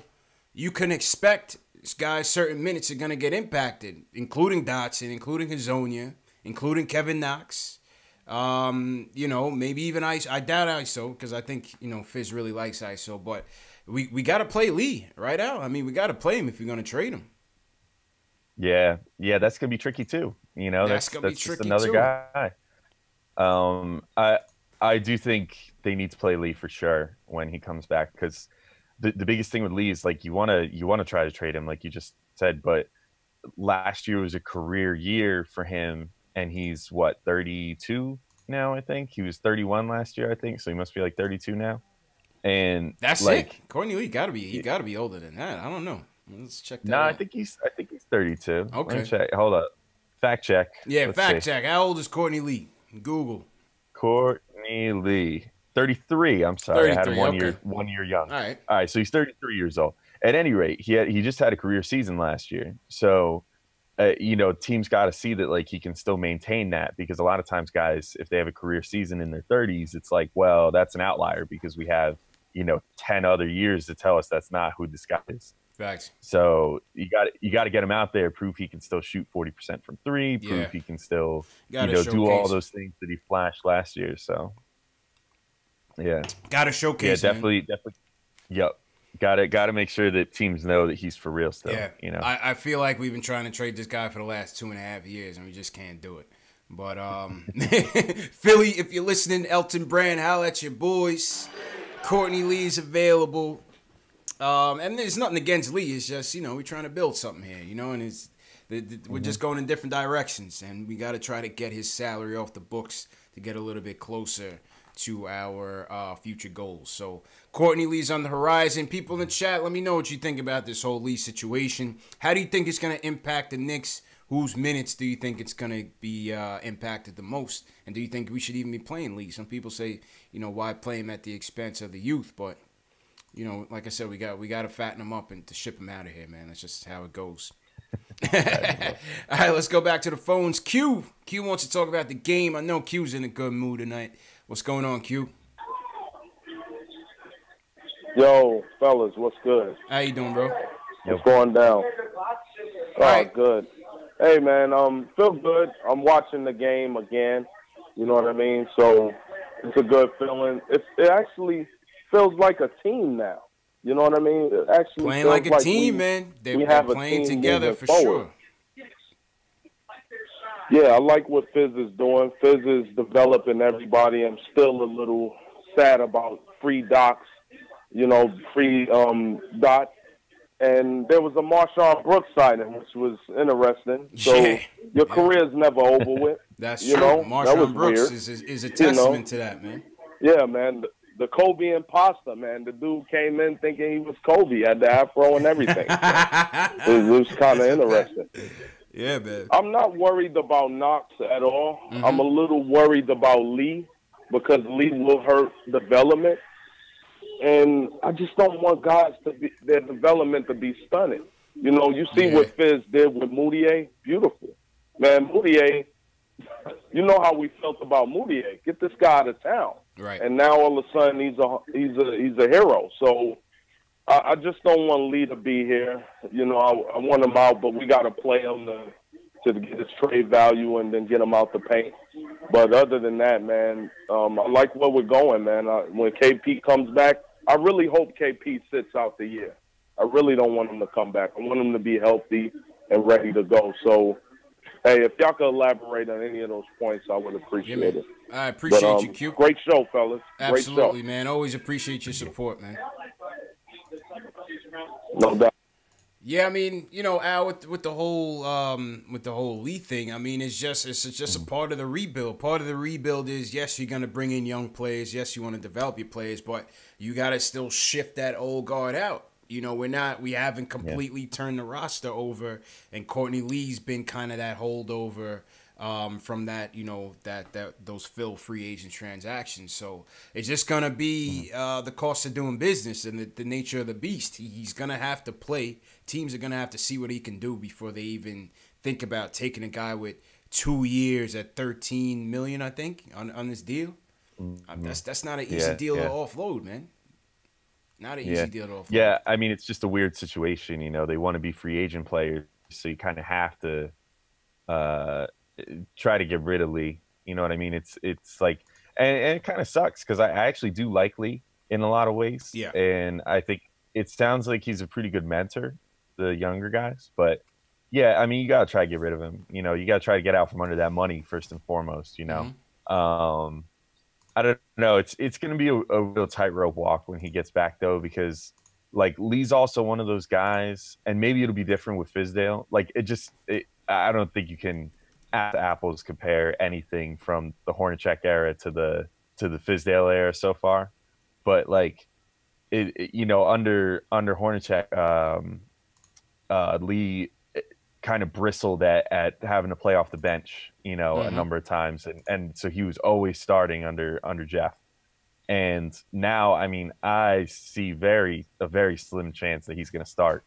you can expect this guy's certain minutes are going to get impacted, including Dotson, including Hazonia, including Kevin Knox. Maybe even ISO. I doubt ISO because I think, Fizz really likes ISO. But we got to play Lee, right, Al? I mean, we got to play him if you're going to trade him. Yeah, that's going to be tricky too. That's going to be tricky just another guy. I do think they need to play Lee for sure when he comes back, because the biggest thing with Lee is like you want to try to trade him, like you just said, but last year was a career year for him, and he's 32 now. I think he was 31 last year, I think, so he must be like 32 now. And that's like, it. Courtney Lee got to be older than that. I don't know. Let's check that. No, out. I think he's 32. Okay. Let me check. Hold up. Fact check. Yeah, Let's see. check. How old is Courtney Lee? Google. Courtney Lee. 33. I'm sorry. 33, I had him okay. one year young. All right. So he's 33 years old. At any rate, he just had a career season last year. So, teams got to see that like he can still maintain that, because a lot of times guys, if they have a career season in their 30s, it's like, well, that's an outlier because we have 10 other years to tell us that's not who this guy is. Facts. So you got to get him out there, prove he can still shoot 40% from 3, prove he can still do all those things that he flashed last year. So yeah, got to showcase. Yeah, definitely. Yep. Got to make sure that teams know that he's for real still. Yeah. I feel like we've been trying to trade this guy for the last 2.5 years, and we just can't do it. But Philly, if you're listening, Elton Brand, holla at your boys. Courtney Lee's available. And there's nothing against Lee. It's just, we're trying to build something here, and we're just going in different directions, and we got to try to get his salary off the books to get a little bit closer to our future goals. So Courtney Lee's on the horizon. People in the chat, let me know what you think about this whole Lee situation. How do you think it's going to impact the Knicks? Whose minutes do you think it's going to be impacted the most? And do you think we should even be playing Lee? Some people say, why play him at the expense of the youth? But, like I said, we got to fatten him up and to ship him out of here, man. That's just how it goes. All right, let's go back to the phones. Q wants to talk about the game. I know Q's in a good mood tonight. What's going on, Q? Yo, fellas, what's good? How you doing, bro? What's going down? Right. Good. Hey, man, feel good. I'm watching the game again. You know what I mean? So it's a good feeling. It actually feels like a team now. You know what I mean? It actually playing feels like a team, man. They're playing together for sure. Yeah, I like what Fizz is doing. Fizz is developing everybody. I'm still a little sad about free Docs, free Dot. And there was a Marshawn Brooks signing, which was interesting. So your career's never over with. That's true. Marshawn Brooks is a testament to that, man. Yeah, man. The Kobe imposter, man. The dude came in thinking he was Kobe, had the afro and everything. It was kind of interesting. Yeah, man. I'm not worried about Knox at all. I'm a little worried about Lee because Lee will hurt development. And I just don't want guys their development to be stunning. You see what Fizz did with Moutier? Beautiful. Man, Moutier, you know how we felt about Moutier. Get this guy out of town. Right. And now all of a sudden he's a hero. So I just don't want Lee to be here. I want him out, but we got to play him to get his trade value and then get him out the paint. But other than that, man, I like where we're going, man. When KP comes back, I really hope KP sits out the year. I really don't want him to come back. I want him to be healthy and ready to go. So, hey, if y'all could elaborate on any of those points, I would appreciate it. I appreciate you, Q. Great show, fellas. Absolutely, great show. Man. Always appreciate your support, man. No doubt. Yeah, I mean, Al, with the whole Lee thing, I mean, it's just a part of the rebuild. Part of the rebuild is, yes, you're gonna bring in young players. Yes, you want to develop your players, but you gotta still shift that old guard out. We haven't completely turned the roster over, and Courtney Lee's been kind of that holdover from that, those free agent transactions. So it's just gonna be the cost of doing business and the nature of the beast. He's gonna have to play. Teams are gonna have to see what he can do before they even think about taking a guy with 2 years at $13 million, I think, on this deal. That's not an easy deal to offload, man. Not an easy deal to offload. Yeah, I mean, it's just a weird situation. They want to be free agent players, so you kind of have to try to get rid of Lee. You know what I mean? It's like, and it kind of sucks because I actually do like Lee in a lot of ways. Yeah. And I think it sounds like he's a pretty good mentor, the younger guys. But yeah, I mean, you got to try to get rid of him. You got to try to get out from under that money first and foremost, I don't know. It's going to be a real tightrope walk when he gets back, though, because like Lee's also one of those guys, and maybe it'll be different with Fizdale. Like I don't think you can apples compare anything from the Hornacek era to the Fizdale era so far. But like under Hornacek, Lee kind of bristled at having to play off the bench, a number of times. And so he was always starting under Jeff. And now, I mean, I see a very slim chance that he's going to start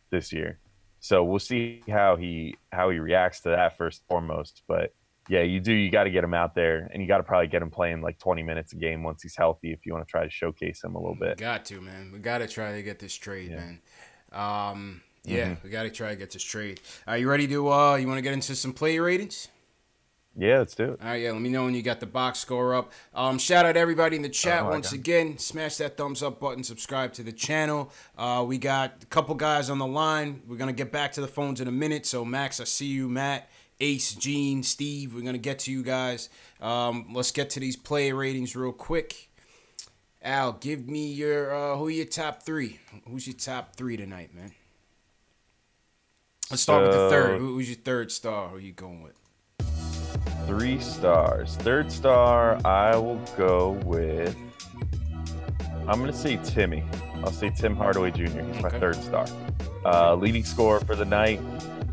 this year. So we'll see how he reacts to that first and foremost. But yeah, you got to get him out there, and you got to probably get him playing like 20 minutes a game once he's healthy if you want to try to showcase him a little bit. Got to, man. We got to try to get this trade, man. We got to try to get this trade. Are you ready to, you want to get into some player ratings? Yeah, let's do it. All right, let me know when you got the box score up. Shout out to everybody in the chat once again. Smash that thumbs up button. Subscribe to the channel. We got a couple guys on the line. We're going to get back to the phones in a minute. So, Max, I see you. Matt, Ace, Gene, Steve, we're going to get to you guys. Let's get to these player ratings real quick. Al, give me your who are your top three? Who's your top three tonight, man? Let's start with the third. Who's your third star? Who are you going with? 3 stars. Third star, I will go with. I'm going to say Timmy. I'll say Tim Hardaway Jr. He's my third star. Leading scorer for the night,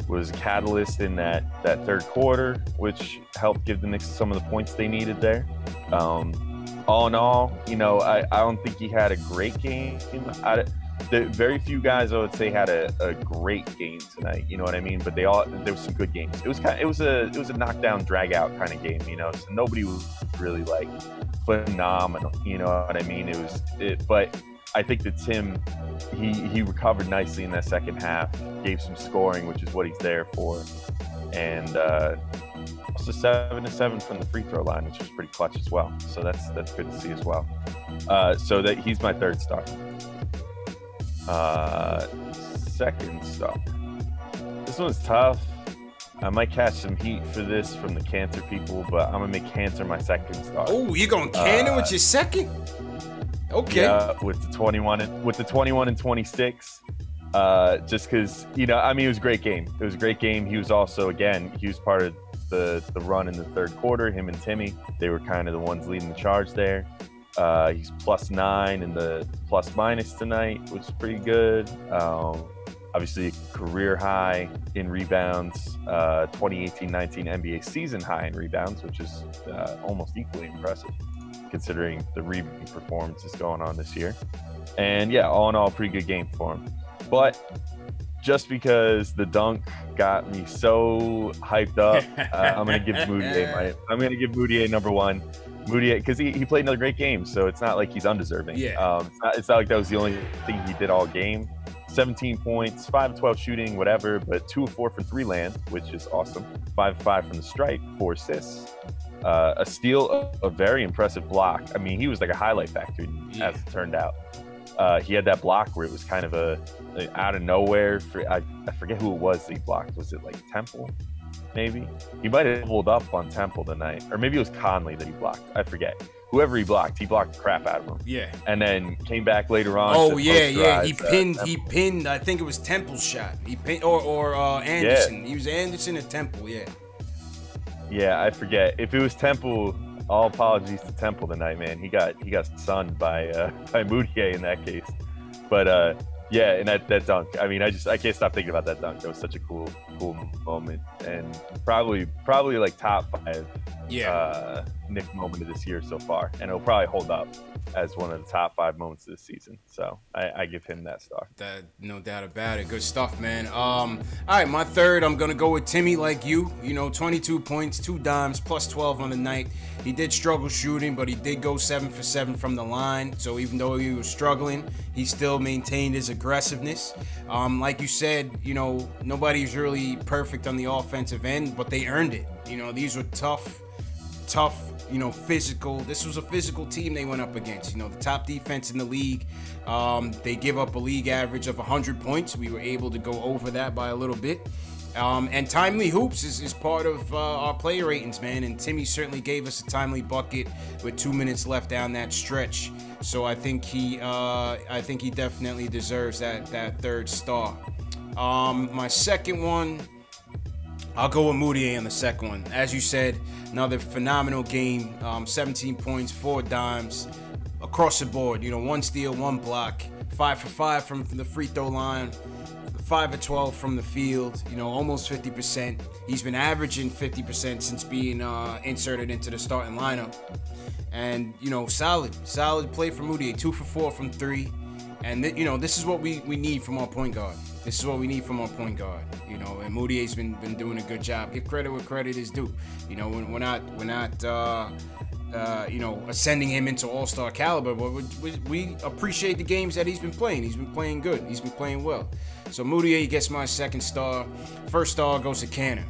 was a catalyst in that third quarter, which helped give the Knicks some of the points they needed there. All in all, I don't think he had a great game. The very few guys I would say had a great game tonight. You know what I mean? But there was some good games. It was a knockdown, drag out kind of game. So nobody was really like phenomenal. You know what I mean? But I think that Tim, he recovered nicely in that second half, gave some scoring, which is what he's there for, and also 7-7 from the free throw line, which was pretty clutch as well. So that's good to see as well. So that he's my third star. Second star. This one's tough. I might catch some heat for this from the Cantor people, but I'm gonna make Cantor my second star. Oh, you're going Cantor with your second? Okay. Yeah, with the 21 and 26. Just because, it was a great game. It was a great game. He was also, again, he was part of the run in the third quarter. Him and Timmy, they were kind of the ones leading the charge there. He's +9 in the plus-minus tonight, which is pretty good. Obviously, career high in rebounds, 2018-19 NBA season high in rebounds, which is almost equally impressive, considering the rebound performances going on this year. And yeah, all in all, pretty good game for him. But just because the dunk got me so hyped up, I'm gonna give Moutier number one. Moutier, because he played another great game, so it's not like he's undeserving. Yeah. It's not like that was the only thing he did all game. 17 points, 5 of 12 shooting, whatever, but 2 of 4 from 3 land, which is awesome. 5 of 5 from the stripe, 4 assists. A steal, a very impressive block. I mean, he was like a highlight factory, as it turned out. He had that block where it was kind of a out of nowhere. I forget who it was that he blocked. Was it like Temple? Maybe. He might have pulled up on Temple tonight. Or maybe it was Conley that he blocked. I forget. Whoever he blocked the crap out of him. Yeah. And then came back later on. Oh, yeah. He pinned, I think it was Temple's shot. He pinned, or Anderson. Yeah. He was Anderson at Temple, yeah. Yeah, I forget. If it was Temple, all apologies to Temple tonight, man. He got sunned by Moutier in that case. But yeah, and that dunk. I mean, I can't stop thinking about that dunk. That was such a cool moment, and probably like top 5 Knick moment of this year so far, and it'll probably hold up as one of the top 5 moments of this season. So I give him that star. That, no doubt about it. Good stuff, man. All right, my third, I'm gonna go with Timmy, like you. 22 points, 2 dimes, +12 on the night. He did struggle shooting, but he did go 7 for 7 from the line. So even though he was struggling, he still maintained his aggressiveness. Like you said, nobody's really perfect on the offensive end, but they earned it. These were tough, physical. This was a physical team they went up against. The top defense in the league. They give up a league average of 100 points. We were able to go over that by a little bit. And timely hoops is part of our player ratings, man. And Timmy certainly gave us a timely bucket with 2 minutes left down that stretch. So I think he definitely deserves that third star. My second one, I'll go with Moutier on the second one. As you said, another phenomenal game. 17 points, 4 dimes, across the board. 1 steal, 1 block, 5 for 5 from the free throw line, 5 of 12 from the field. Almost 50%. He's been averaging 50% since being inserted into the starting lineup. And solid play from Moutier. 2 for 4 from 3. And this is what we need from our point guard. This is what we need from our point guard, and Moutier's been doing a good job. Give credit where credit is due. We're not ascending him into all-star caliber, but we appreciate the games that he's been playing. He's been playing good. He's been playing well. So Moutier gets my second star. First star goes to Cannon.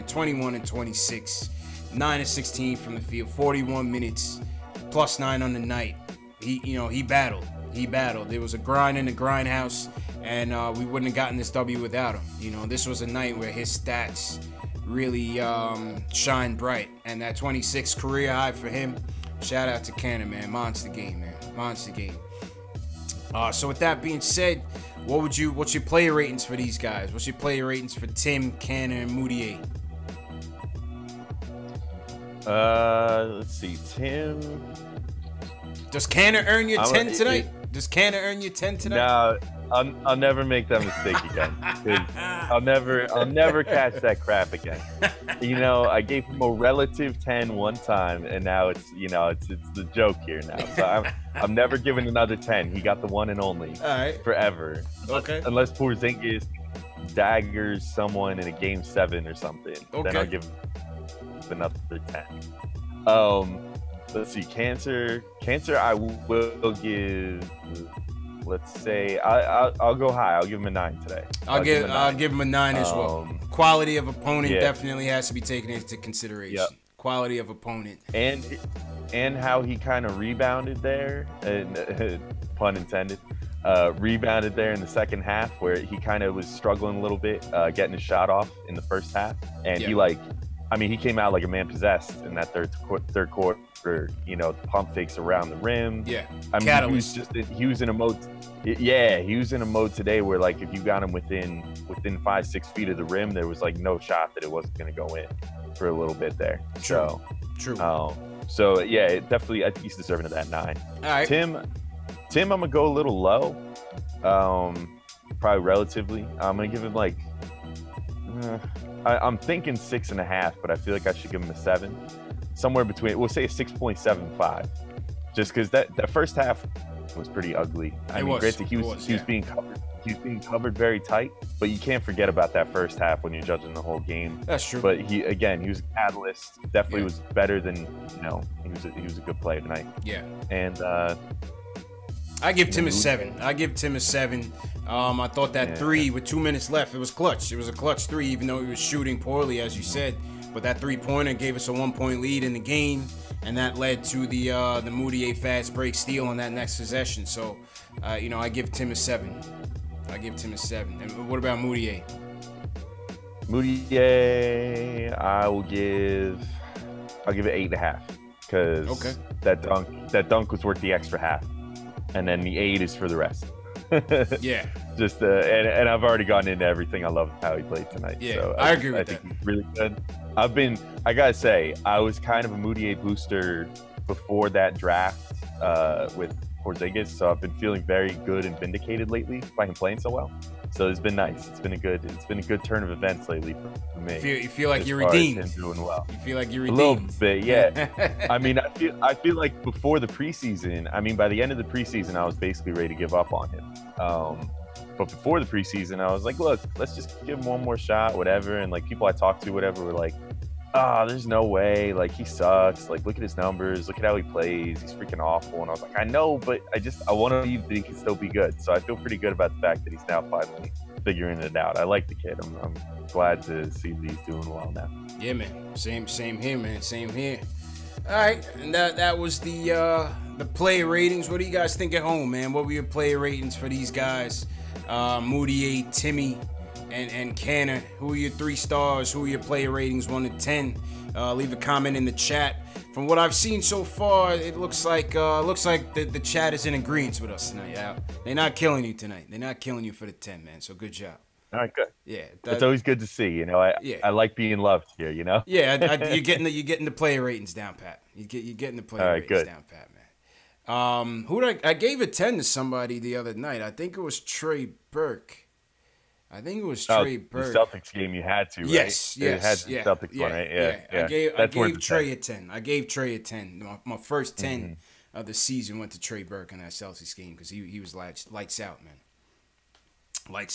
21 and 26, 9 of 16 from the field, 41 minutes, +9 on the night. He battled. There was a grind in the grindhouse, and we wouldn't have gotten this W without him. This was a night where his stats really shine bright, and that 26 career high for him. Shout out to Cannon, man. Monster game, man. Monster game. So with that being said, what's your player ratings for these guys? What's your player ratings for Tim, Cannon, and Moutier? Let's see, Tim. Does Canner earn your 10 tonight? Does Canner earn your 10 tonight? No, I'll never make that mistake again. 'Cause I'll never catch that crap again. You know, I gave him a relative 10 one time, and now it's the joke here now. So I'm never giving another 10. He got the one and only. All right. Forever. Okay. Unless Porzingis daggers someone in a game 7 or something, then I'll give him another 10. Let's see, Cancer. I will give. Let's say I'll go high. I'll give him a 9 today. I'll give him a 9 as well. Quality of opponent definitely has to be taken into consideration. Yep. Quality of opponent and how he kind of rebounded there, and pun intended. Rebounded there in the second half where he kind of was struggling a little bit, getting his shot off in the first half, and he came out like a man possessed in that third quarter. You know, pump fakes around the rim. Yeah, I mean, he was in a mode. Yeah, he was in a mode today where, like, if you got him within 5-6 feet of the rim, there was like no shot that it wasn't going to go in for a little bit there. True. So yeah, definitely, I think he's deserving of that 9. All right, Tim, I'm gonna go a little low. Probably relatively. I'm gonna give him like. I'm thinking 6.5, but I feel like I should give him a 7. Somewhere between, we'll say a 6.75, just because that first half was pretty ugly. I mean, granted, he was being covered. He was being covered very tight, but you can't forget about that first half when you're judging the whole game. That's true. But he was a catalyst. Definitely was better than he was a good player tonight. Yeah. And I give Tim a 7. I thought that 3 with 2 minutes left, it was clutch. It was a clutch 3, even though he was shooting poorly, as you said. But that 3-pointer gave us a 1-point lead in the game, and that led to the Moutier fast break steal on that next possession. So, I give Tim a 7. And what about Moutier? Moutier, I'll give it 8.5 because that dunk was worth the extra half, and then the 8 is for the rest. Yeah. Just and I've already gotten into everything. I love how he played tonight. Yeah, so I agree with that. I think he's really good. I gotta say, I was kind of a Moutier booster before that draft with Porzingis, so I've been feeling very good and vindicated lately by him playing so well. So it's been nice. It's been a good turn of events lately for me. You feel like you're redeemed. Him doing well. You feel like you're redeemed. A little bit, yeah. I mean, I feel like before the preseason. I mean, by the end of the preseason, I was basically ready to give up on him. But before the preseason, I was like, look, let's just give him one more shot, whatever. And like people I talked to, whatever, were like, there's no way. Like, he sucks. Like, look at his numbers. Look at how he plays. He's freaking awful. And I was like, I know, but I want to believe that he can still be good. So I feel pretty good about the fact that he's now finally figuring it out. I like the kid. I'm glad to see that he's doing well now. Yeah, man. Same here, man. Same here. All right, and that was the player ratings. What do you guys think at home, man? What were your player ratings for these guys? Moutier, Timmy, and Canner. Who are your 3 stars? Who are your player ratings 1 to 10? Leave a comment in the chat. From what I've seen so far, it looks like the chat is in agreement with us tonight. Yeah, they're not killing you tonight. They're not killing you for the 10, man. So good job. All right, good. Yeah, it's always good to see. I like being loved here. Yeah, you're getting the player ratings down, Pat. You're getting the player ratings down, Pat, man. I gave a 10 to somebody the other night. I think it was Trey Burke. The Celtics game you had to, right? Yes. It had the Celtics one, right? Yeah. I gave Trey a 10. I gave Trey a 10. My first 10 of the season went to Trey Burke in that Celtics game because he was lights out, man.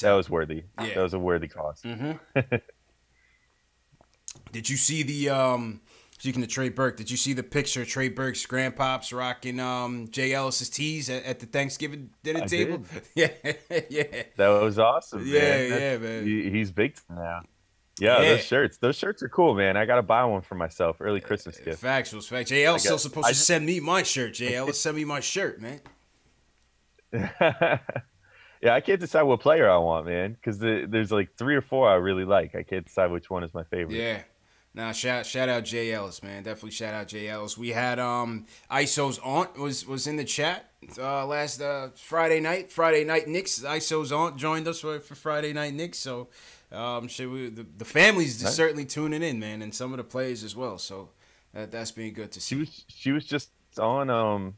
That was worthy. Yeah. That was a worthy cause. Mm-hmm. Did you see the speaking of Trey Burke, did you see the picture of Trey Burke's grandpops rocking Jay Ellis's tees at the Thanksgiving dinner table? Did. Yeah. That was awesome, man. Man. He's big now. Yeah, those shirts are cool, man. I gotta buy one for myself. Early Christmas gift. Facts. Jay Ellis still supposed to send me my shirt. Jay Ellis, send me my shirt, man. Yeah, I can't decide what player I want, man, because there's like 3 or 4 I really like. I can't decide which one is my favorite. Yeah. Nah, shout out Jay Ellis, man. Definitely shout out Jay Ellis. We had ISO's aunt was in the chat last Friday night. Friday Night Knicks. ISO's aunt joined us for Friday Night Knicks. So the family's certainly tuning in, man, and some of the players as well. So That's been good to She see. was just on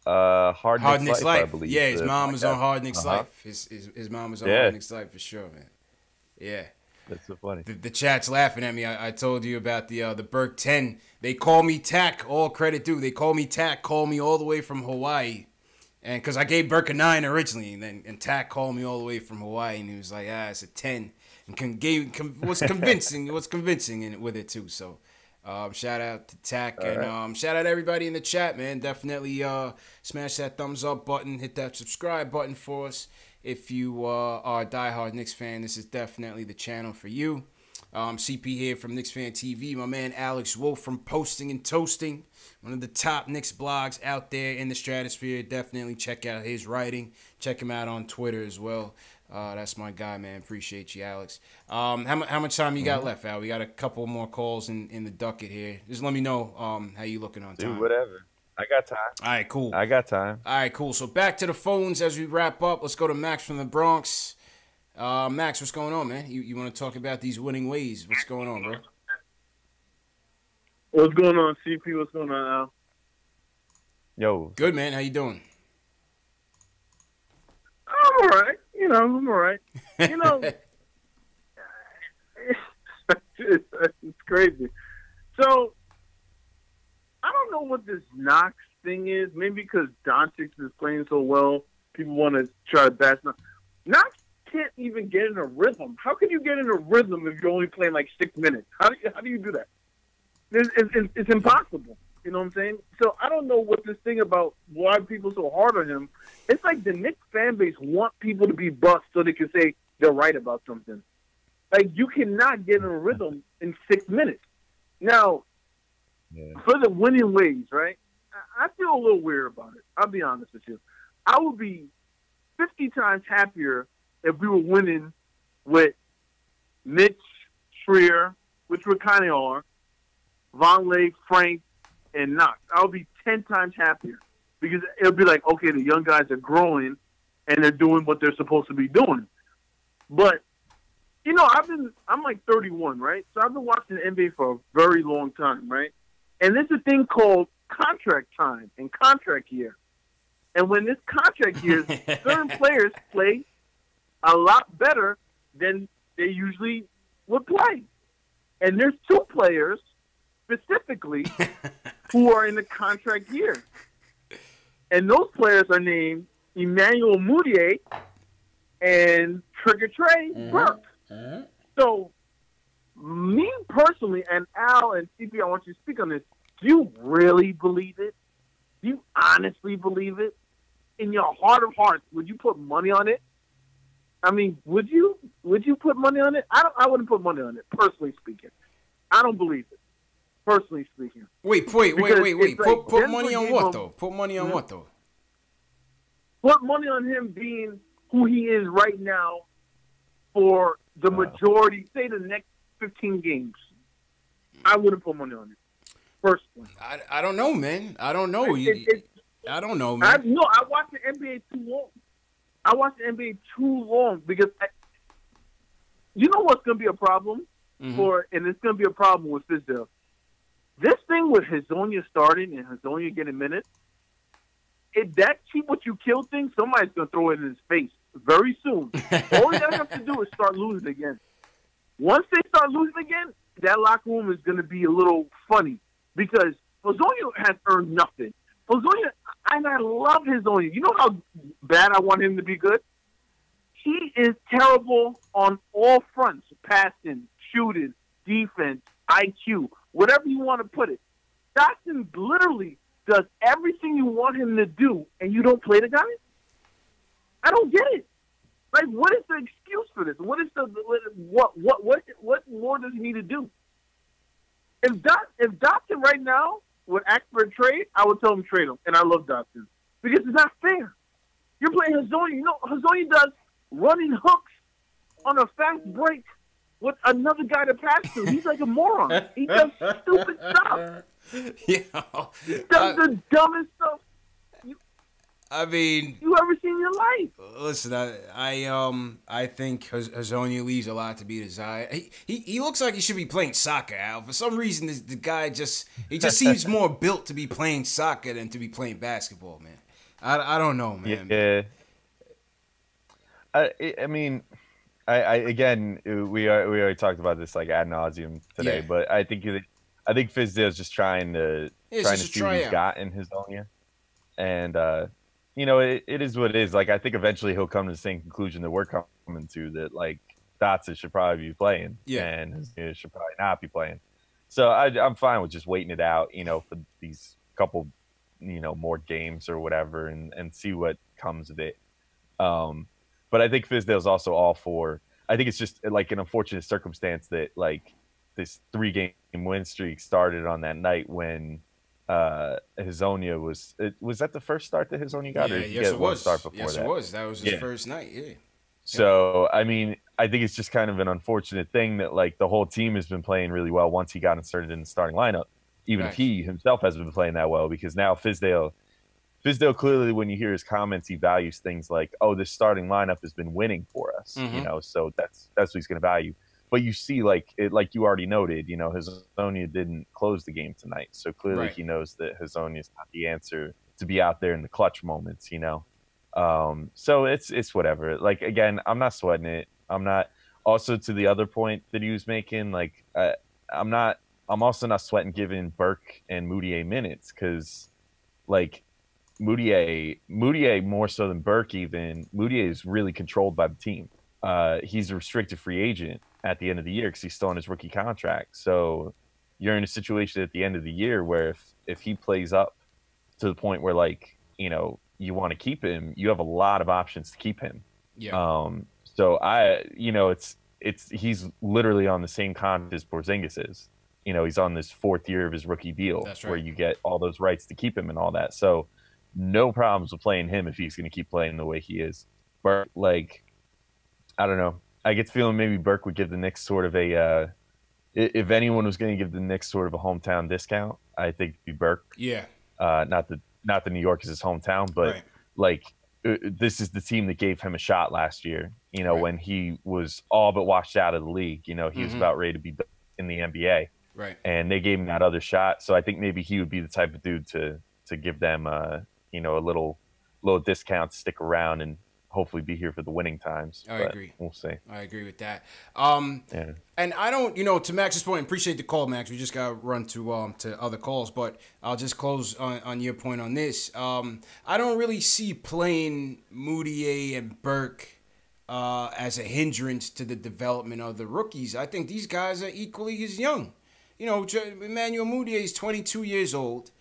Hard Knicks Life, I believe. Yeah, his mom was on Hard Knicks Uh-huh. Life. His mom was on Hard Knicks Life for sure, man. Yeah. That's so funny. The chat's laughing at me. I told you about the Burke 10. They call me Tack. All credit due. They call me Tack. Call me all the way from Hawaii. And because I gave Burke a 9 originally, and Tack called me all the way from Hawaii, and he was like, it's a 10. And was convincing with it too. So shout out to Tack. And shout out to everybody in the chat, man. Definitely smash that thumbs up button. Hit that subscribe button for us. If you are a diehard Knicks fan, this is definitely the channel for you. CP here from Knicks Fan TV. My man Alex Wolf from Posting and Toasting, one of the top Knicks blogs out there in the stratosphere. Definitely check out his writing. Check him out on Twitter as well. That's my guy, man. Appreciate you, Alex. How much time you got left, Al? We got a couple more calls in the ducket here. Just let me know how you looking on time. Dude, whatever. I got time. All right, cool. I got time. All right, cool. So back to the phones as we wrap up. Let's go to Max from the Bronx. Max, what's going on, man? You want to talk about these winning ways? What's going on, bro? What's going on, CP? What's going on, Al? Yo. Good, man. How you doing? I'm all right. I'm all right. It's crazy. So, I don't know what this Knox thing is. Maybe because Doncic is playing so well, people want to try to bash Knox. Knox can't even get in a rhythm. How can you get in a rhythm if you're only playing like 6 minutes? How do you do that? It's impossible. You know what I'm saying? So I don't know what this thing about why people so hard on him. It's like the Knicks fan base want people to be bust so they can say they're right about something. Like, you cannot get in a rhythm in 6 minutes. Now, for the winning ways, right? I feel a little weird about it. I'll be honest with you. I would be 50 times happier if we were winning with Mitch, Schreier, which we kind of are, Vonleh, Frank, and Knox. I would be 10 times happier because it'll be like, okay, the young guys are growing and they're doing what they're supposed to be doing. But, I'm like 31, right? So I've been watching the NBA for a very long time, right? And there's a thing called contract time and contract year. And when this contract year, certain players play a lot better than they usually would play. And there's 2 players specifically who are in the contract year. And those players are named Emmanuel Mudiay and Trigger Trey Burke. So, me personally, and Al and CP, I want you to speak on this. Do you really believe it? Do you honestly believe it? In your heart of hearts, would you put money on it? I mean, would you put money on it? I wouldn't put money on it, personally speaking. I don't believe it, personally speaking. Wait. Put money on what, though? Put money on what, though? Put money on him being who he is right now for the majority, say the next 15 games. I wouldn't put money on it, personally. I don't know, man. I don't know. I don't know, man. I watched the NBA too long. I watched the NBA too long because you know what's going to be a problem and it's going to be a problem with Fizdale. This thing with Hezonja starting and Hezonja getting minutes, if that cheap what you kill thing, somebody's going to throw it in his face very soon. All you have to do is start losing again. Once they start losing again, that locker room is going to be a little funny because Hezonja has earned nothing. Hezonja, and I love Hezonja. You know how bad I want him to be good? He is terrible on all fronts, passing, shooting, defense, IQ, whatever you want to put it. Dotson literally does everything you want him to do, and you don't play the guy? I don't get it. Like, what is the excuse for this? What is what more does he need to do? If Dotson right now would ask for a trade, I would tell him trade him, and I love Dotson because it's not fair. You're playing Hezonja. You know, Hezonja does running hooks on a fast break with another guy to pass to. He's like a moron. He does stupid stuff. He does the dumbest stuff. I mean, you ever seen in your life. Listen, I think Hazonia leaves a lot to be desired. He looks like he should be playing soccer, Al. For some reason, the guy just seems more built to be playing soccer than to be playing basketball, man. I don't know, man. Yeah. I mean, again, we already talked about this like ad nauseum today, but I think Fizdale's just trying to see what he's got in Hazonia, and you know, it is what it is. Like, I think eventually he'll come to the same conclusion that we're coming to, that like Dotson should probably be playing, and Hazonia should probably not be playing. So I'm fine with just waiting it out, you know, for these couple, you know, more games or whatever, and see what comes of it. But I think Fizdale's also all for. I think it's just like an unfortunate circumstance that like this 3-game win streak started on that night when Hazonia was. Was that the first start that Hazonia got? Yeah, yes, it was. Yes, it was. That was his first night. Yeah. So I mean, I think it's just kind of an unfortunate thing that like the whole team has been playing really well once he got inserted in the starting lineup, even if he himself hasn't been playing that well, because now Fizdale clearly, when you hear his comments, he values things like, oh, this starting lineup has been winning for us, you know, so that's what he's going to value. But you see, like you already noted, you know, Hazonia didn't close the game tonight, so clearly he knows that Hazonia is not the answer to be out there in the clutch moments, you know. So it's whatever. Like, again, I'm not sweating it. I'm not. Also, to the other point that he was making, like, I'm also not sweating giving Burke and Moutier minutes, because like Moutier more so than Burke even. Moutier is really controlled by the team. He's a restricted free agent at the end of the year because he's still on his rookie contract. So you're in a situation at the end of the year where if he plays up to the point where, like, you know, you want to keep him, you have a lot of options to keep him. Yeah. So he's literally on the same contract as Porzingis is. You know, he's on this 4th year of his rookie deal, where you get all those rights to keep him and all that. So no problems with playing him if he's going to keep playing the way he is. Burke, like, I don't know. I get the feeling maybe Burke would give the Knicks sort of a if anyone was going to give the Knicks sort of a hometown discount, I think it'd be Burke. Yeah. Not the New York is his hometown, but like this is the team that gave him a shot last year. You know, when he was all but washed out of the league. You know, he was about ready to be in the NBA. Right. And they gave him that other shot. So I think maybe he would be the type of dude to give them you know, a little discount, stick around, and hopefully be here for the winning times. I agree. We'll see. I agree with that. And I don't, you know, to Max's point, appreciate the call, Max. We just got to run to other calls, but I'll just close on your point on this. I don't really see playing Moutier and Burke as a hindrance to the development of the rookies. I think these guys are equally as young. You know, Emmanuel Moutier is 22 years old.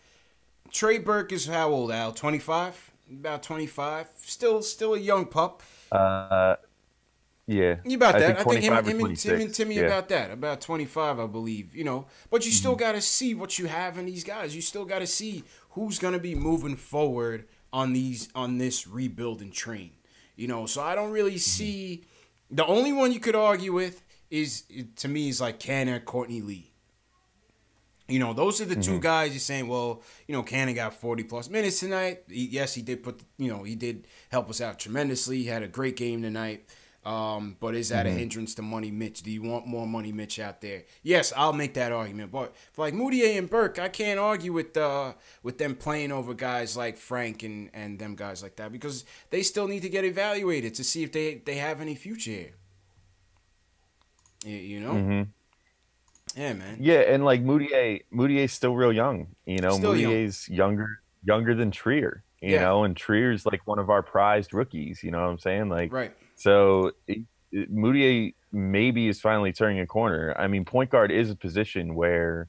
Trey Burke is how old, Al? 25? About 25. Still a young pup. Yeah. About that. I think him and Timmy about that. About 25, I believe. You know, but you still got to see what you have in these guys. You still got to see who's going to be moving forward on this rebuilding train. You know, so I don't really see. The only one you could argue with is like Canner, Courtney Lee. You know, those are the two guys you're saying, well, you know, Cannon got 40-plus minutes tonight. Yes, he did he did help us out tremendously. He had a great game tonight. But is that a hindrance to Money Mitch? Do you want more Money Mitch out there? Yes, I'll make that argument. But for like Moutier and Burke, I can't argue with them playing over guys like Frank and them guys like that, because they still need to get evaluated to see if they have any future here. You know? Mm-hmm. Yeah, man. Yeah, and like Moutier's still real young. You know, Still Moutier's younger than Trier. You know, and Trier's like one of our prized rookies. You know what I'm saying? Like, right. So Moutier maybe is finally turning a corner. I mean, point guard is a position where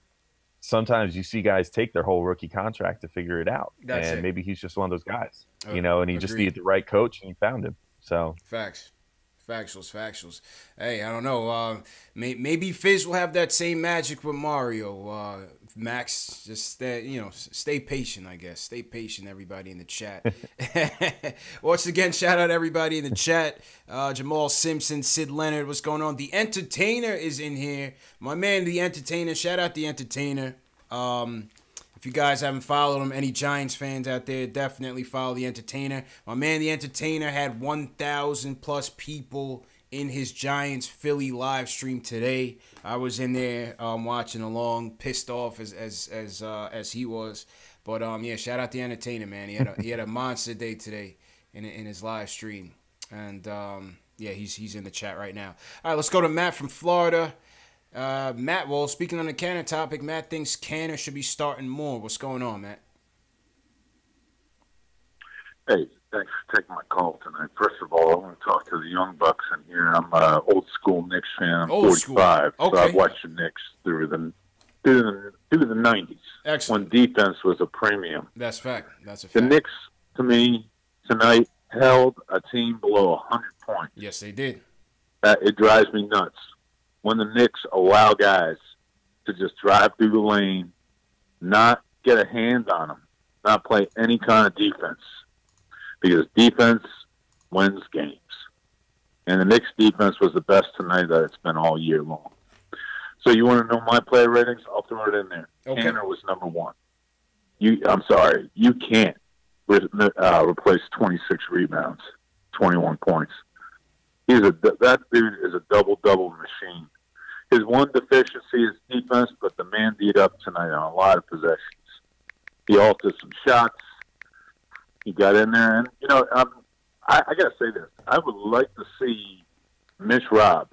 sometimes you see guys take their whole rookie contract to figure it out. Maybe he's just one of those guys. You know, and he just needed the right coach, and he found him. So Factuals. Hey, I don't know. Maybe Fizz will have that same magic with Mario. Max, just stay patient, I guess. Stay patient, everybody in the chat. Once again, shout out everybody in the chat. Jamal Simpson, Sid Leonard, what's going on? The Entertainer is in here. My man, The Entertainer. Shout out The Entertainer. If you guys haven't followed him, any Giants fans out there, definitely follow The Entertainer. My man, The Entertainer, had 1,000 plus people in his Giants Philly live stream today. I was in there watching along, pissed off as he was. But yeah, shout out The Entertainer, man. He had a monster day today in his live stream. And yeah, he's in the chat right now. All right, let's go to Matt from Florida. Matt, well, speaking on the Canner topic, Matt thinks Canner should be starting more. What's going on, Matt? Hey, thanks for taking my call tonight. First of all, I want to talk to the young bucks in here. I'm an old school Knicks fan. I'm 45, okay. So I've watched the Knicks through the 90s. Excellent. When defense was a premium. That's fact. That's a fact. The Knicks, to me, tonight held a team below 100 points. Yes, they did. It drives me nuts when the Knicks allow guys to just drive through the lane, not get a hand on them, not play any kind of defense. Because defense wins games. And the Knicks defense was the best tonight that it's been all year long. So you want to know my play ratings? I'll throw it in there. Okay. Tanner was number one. I'm sorry. You can't replace 26 rebounds, 21 points. That dude is a double-double machine. His one deficiency is defense, but the man beat up tonight on a lot of possessions. He altered some shots. He got in there, and I got to say this: I would like to see Mitch Rob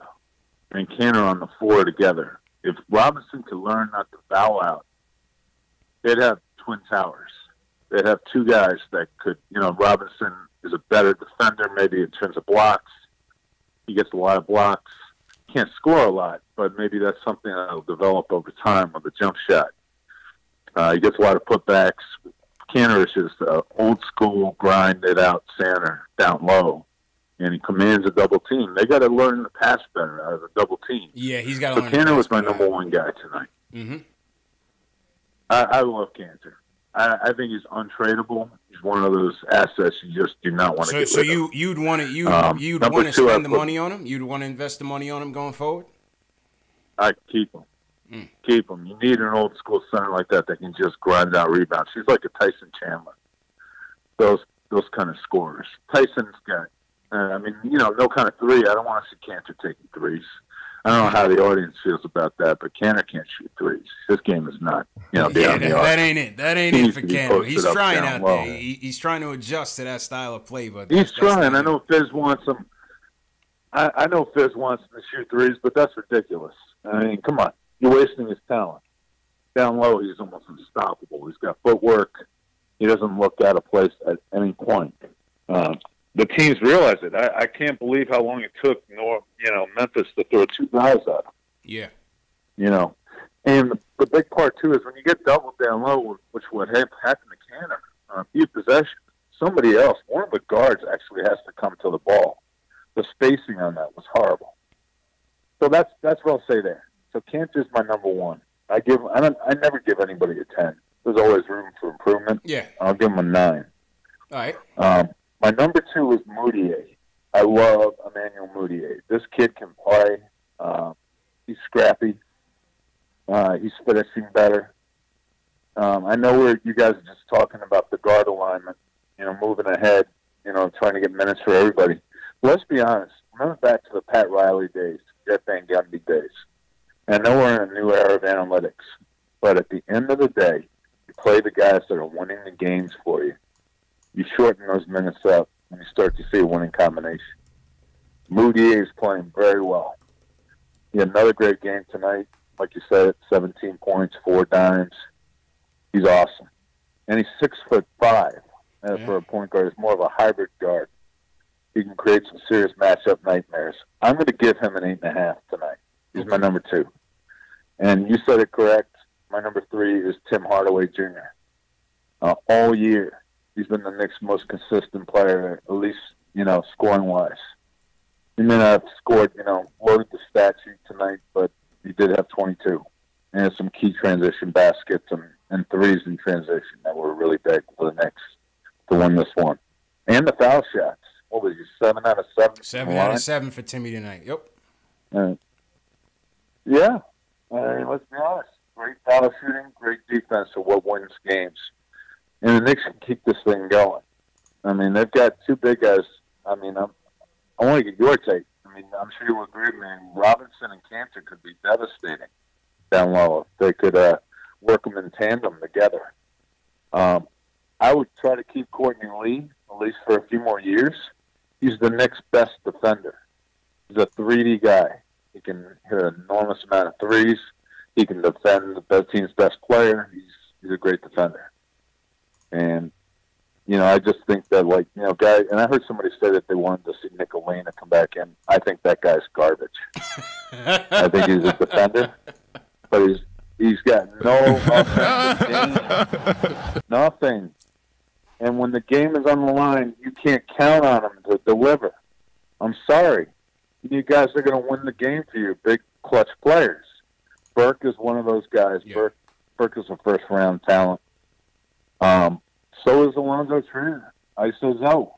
and Canner on the floor together. If Robinson could learn not to foul out, they'd have twin towers. They'd have two guys that could. Robinson is a better defender, maybe in terms of blocks. He gets a lot of blocks. Can't score a lot, but maybe that's something that'll develop over time with a jump shot. He gets a lot of putbacks. Canner is just an old school, grinded out center down low, and he commands a double team. They got to learn to pass better out of a double team. Yeah, he's got to learn. Canner was my number one guy tonight. Mm-hmm. I love Cantor. I think he's untradeable. He's one of those assets you just do not want to get rid of. You'd want to spend the money on him? You'd want to invest the money on him going forward? I'd keep him. Keep him. You need an old school center like that can just grind out rebounds. He's like a Tyson Chandler. Those kind of scorers. Tyson's got, no kind of three. I don't want to see Cantor taking threes. I don't know how the audience feels about that, but Cantor can't shoot threes. His game is not, that ain't it. That ain't it for Cantor. He's trying out low. there. He's trying to adjust to that style of play, but he's trying. I know Fizz wants him. I know Fizz wants him to shoot threes, but that's ridiculous. I mean, come on. You're wasting his talent. Down low, he's almost unstoppable. He's got footwork. He doesn't look out of place at any point. The teams realize it. I can't believe how long it took Memphis to throw two guys at him. Yeah. And the big part, too, is when you get doubled down low, which would happened to Canner on a few possessions, somebody else, one of the guards actually has to come to the ball. The spacing on that was horrible. So that's what I'll say there. So Cantor's my number one. I never give anybody a 10. There's always room for improvement. Yeah. I'll give him a 9. All right. My number 2 is Moutier. I love Emmanuel Moutier. This kid can play. He's scrappy. He's finishing better. I know where you guys are just talking about the guard alignment, moving ahead, trying to get minutes for everybody. Let's be honest. Remember back to the Pat Riley days, Jeff Van Gundy days. I know we're in a new era of analytics, but at the end of the day, you play the guys that are winning the games for you. You shorten those minutes up, and you start to see a winning combination. Moutier is playing very well. He had another great game tonight. Like you said, 17 points, 4 dimes. He's awesome. And he's 6'5". For a point guard. He's more of a hybrid guard. He can create some serious matchup nightmares. I'm going to give him an 8.5 tonight. He's my number 2. And you said it correct. My number 3 is Tim Hardaway Jr. All year, he's been the Knicks' most consistent player, at least, scoring-wise. He may not have scored, loaded the stat sheet tonight, but he did have 22. And some key transition baskets and threes in transition that were really big for the Knicks to win this one. And the foul shots. What was he, 7 out of 7? 7 out of 7 for Timmy tonight. Yep. Yeah. Let's be honest. Great foul shooting, great defense for what wins games. And the Knicks can keep this thing going. I mean, they've got two big guys. I mean, I want to get your take. I mean, I'm sure you will agree with me. Robinson and Cantor could be devastating down low if they could work them in tandem together. I would try to keep Courtney Lee, at least for a few more years. He's the Knicks' best defender. He's a 3D guy. He can hit an enormous amount of threes. He can defend the team's best player. He's a great defender. And, you know, I just think that, like, you know, guy, and I heard somebody say that they wanted to see Nicolina come back in. I think that guy's garbage. I think he's a defender, but he's got no offensive game. Nothing. And when the game is on the line, you can't count on him to deliver. I'm sorry. You guys are going to win the game for you, big clutch players. Burke is one of those guys. Yeah. Burke is a first-round talent. So is Alonzo Trier. ISO.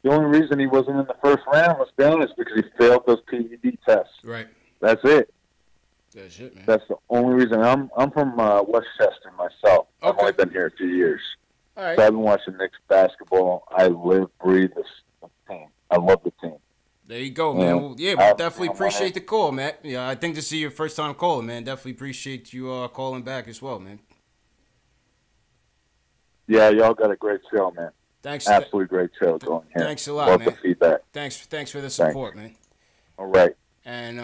The only reason he wasn't in the first round, let's be honest, because he failed those PED tests. Right. That's it. That's it, man. That's the only reason. I'm from Westchester myself. Okay. I've only been here 2 years. All right. So I've been watching Knicks basketball. I live, breathe this team. I love the team. There you go, man. Well, yeah, we definitely appreciate the call, Matt. Yeah, I think this is your first time calling, man. Definitely appreciate you calling back as well, man. Yeah, y'all got a great show, man. Thanks. Absolutely great show going here. Thanks a lot, love man. The feedback. Thanks for the support, man. All right. And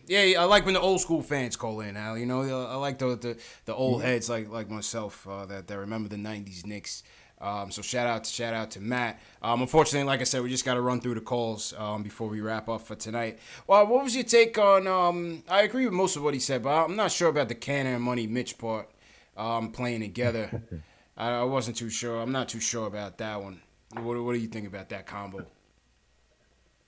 yeah, I like when the old school fans call in, Al. You know, I like the old heads like myself that remember the '90s Knicks. So shout out to Matt. Unfortunately, like I said, we just got to run through the calls before we wrap up for tonight. Well, what was your take on? I agree with most of what he said, but I'm not sure about the Cannon and Money Mitch part playing together. I wasn't too sure. I'm not too sure about that one. What do you think about that combo?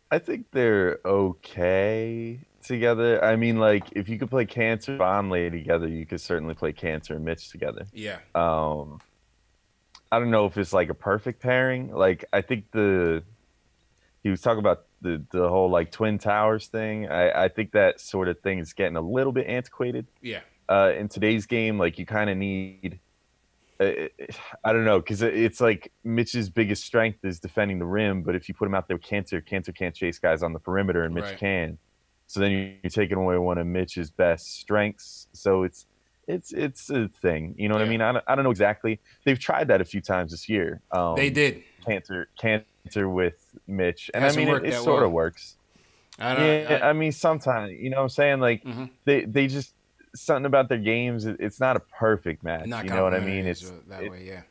I think they're okay together. I mean, like, if you could play Cancer and Vonleh together, you could certainly play Cancer and Mitch together. Yeah. I don't know if it's like a perfect pairing. Like, I think he was talking about the whole like Twin Towers thing. I think that sort of thing is getting a little bit antiquated. Yeah. In today's game, like, you kind of need. I don't know, because it's like Mitch's biggest strength is defending the rim, but if you put him out there with Cantor can't chase guys on the perimeter, and Mitch can. So then you're taking away one of Mitch's best strengths. So it's a thing. You know what I mean? I don't know exactly. They've tried that a few times this year. They did. Cantor with Mitch, and I mean it sort of works. I mean sometimes, you know what I'm saying? Like they just. Something about their games, it's not a perfect match. You know what I mean? It's that way, yeah.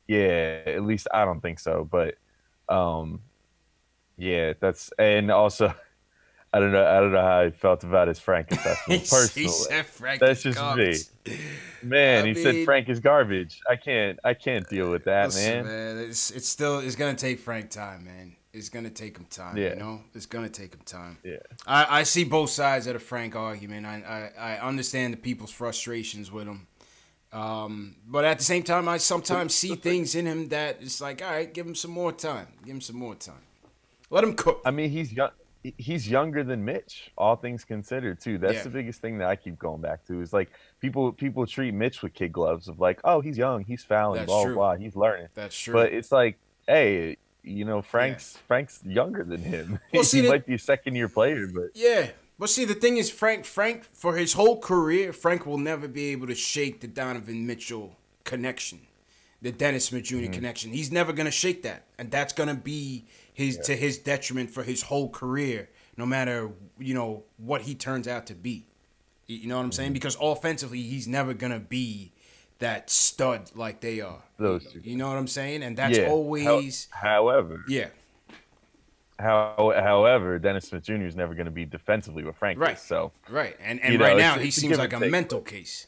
Yeah, at least I don't think so. But yeah, and also I don't know how I felt about his Frank assessment. Personally, he said Frank that's just garbage. Me. Man, he said Frank is garbage. I can't deal with that, man. It's gonna take Frank time, man. It's going to take him time, you know? It's going to take him time. Yeah. I see both sides of the Frank argument. I understand the people's frustrations with him. But at the same time, I sometimes see things in him that it's like, all right, give him some more time. Give him some more time. Let him cook. I mean, he's younger than Mitch, all things considered, too. That's the biggest thing that I keep going back to is, like, people treat Mitch with kid gloves of, like, oh, he's young, he's fouling, That's blah, true. blah, he's learning. That's true. But it's like, hey, you know, Frank's younger than him. Well, he might be a second-year player, but yeah. But see, the thing is, Frank, for his whole career, Frank will never be able to shake the Donovan Mitchell connection, the Dennis Smith Jr. connection. He's never gonna shake that, and that's gonna be to his detriment for his whole career, no matter what he turns out to be. You know what I'm saying? Because offensively, he's never gonna be that stud like they are. Those two. You know what I'm saying? And that's always. However. Yeah. However, Dennis Smith Jr. is never going to be defensively with Frank. Right. So. Right. And right now he seems like a mental case.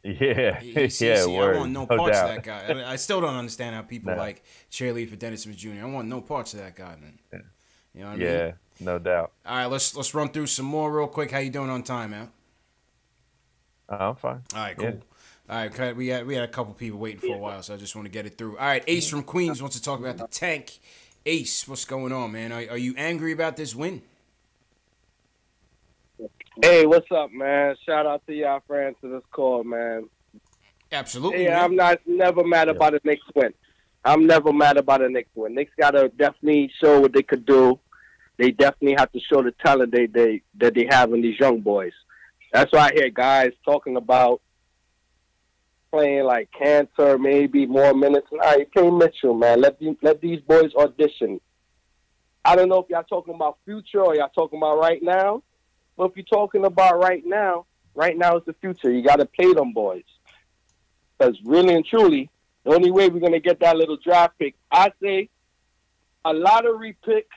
Yeah. I want no parts of that guy. I still don't understand how people like cheerlead for Dennis Smith Jr. I want no parts of that guy, man. Yeah. You know what I mean? Yeah. No doubt. All right. Let's run through some more real quick. How you doing on time, man? I'm fine. All right. Cool. Yeah. All right, we had a couple people waiting for a while, so I just want to get it through. All right, Ace from Queens wants to talk about the tank. Ace, what's going on, man? Are you angry about this win? Hey, what's up, man? Shout out to y'all for answering this call, man. Absolutely. Yeah, man. I'm never mad about a Knicks win. I'm never mad about a Knicks win. Knicks gotta definitely show what they could do. They definitely have to show the talent that they have in these young boys. That's why I hear guys talking about playing like Cantor, maybe more minutes. Nah, you can't Mitchell, man. Let these boys audition. I don't know if y'all talking about future or y'all talking about right now. But if you're talking about right now is the future. You got to play them boys. Because really and truly, the only way we're going to get that little draft pick, I say a lottery pick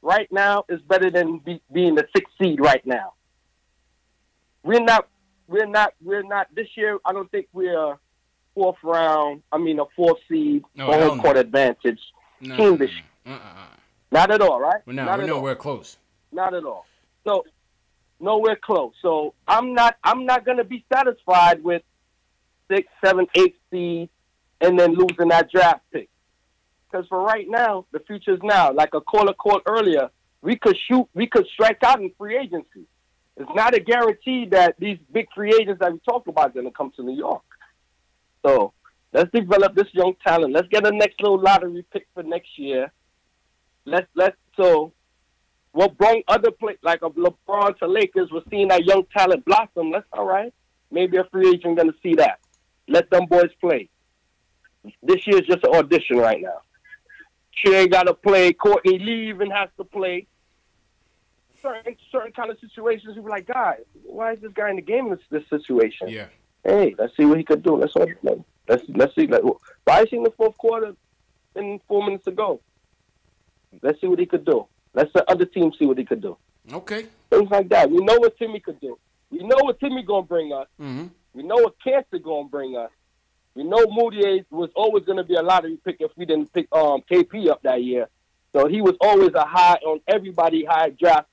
right now is better than being the 6th seed right now. We're not this year. I don't think we're a 4th seed, home court advantage team this year. Not at all, right? We're nowhere close. Not at all. So nowhere close. So I'm not gonna be satisfied with 6, 7, 8 seed and then losing that draft pick. Because for right now, the future is now. Like a caller called earlier, we could strike out in free agency. It's not a guarantee that these big free agents that we talk about are going to come to New York. So let's develop this young talent. Let's get a next little lottery pick for next year. So what brought other like a LeBron to Lakers was seeing that young talent blossom. That's all right. Maybe a free agent going to see that. Let them boys play. This year's just an audition right now. She ain't got to play. Courtney Lee even has to play. Certain kind of situations, you be like, guys, why is this guy in the game in this situation? Yeah. Hey, let's see what he could do. Let's see. Why is he in the 4th quarter and 4 minutes to go? Let's see what he could do. Let's the other team see what he could do. Okay. Things like that. We know what Timmy could do. We know what Timmy gonna bring us. Mm-hmm. We know what Cancer gonna bring us. We know Moutier was always gonna be a lottery pick if we didn't pick KP up that year. So he was always a high on everybody high draft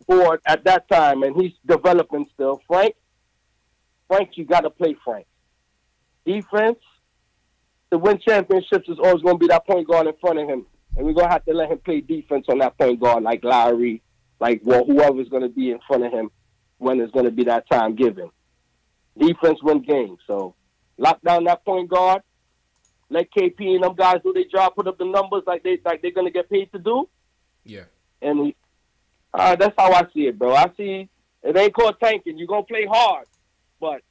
board at that time, and he's developing still. Frank, you got to play Frank. Defense, to win championships is always going to be that point guard in front of him, and we're going to have to let him play defense on that point guard like Lowry, whoever's going to be in front of him when it's going to be that time given. Defense win games, so lock down that point guard. Let KP and them guys do their job, put up the numbers like they're going to get paid to do. Yeah. And that's how I see it, bro. I see it ain't called tanking. You're going to play hard. But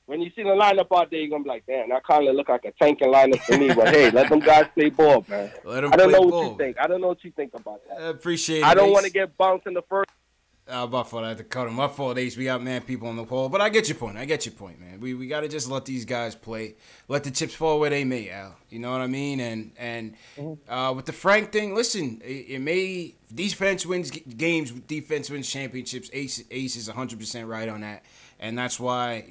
when you see the lineup out there, you're going to be like, damn, that kind of look like a tanking lineup to me. But, hey, let them guys play ball, man. I don't know what you think. I don't know what you think about that. I appreciate it. I don't want to get bounced in the first. My fault. I had to cut him. My fault, Ace. We got mad people on the call. But I get your point, man. We got to just let these guys play. Let the chips fall where they may, Al. You know what I mean? And with the Frank thing, listen, it may – defense wins games, defense wins championships. Ace is 100% right on that. And that's why,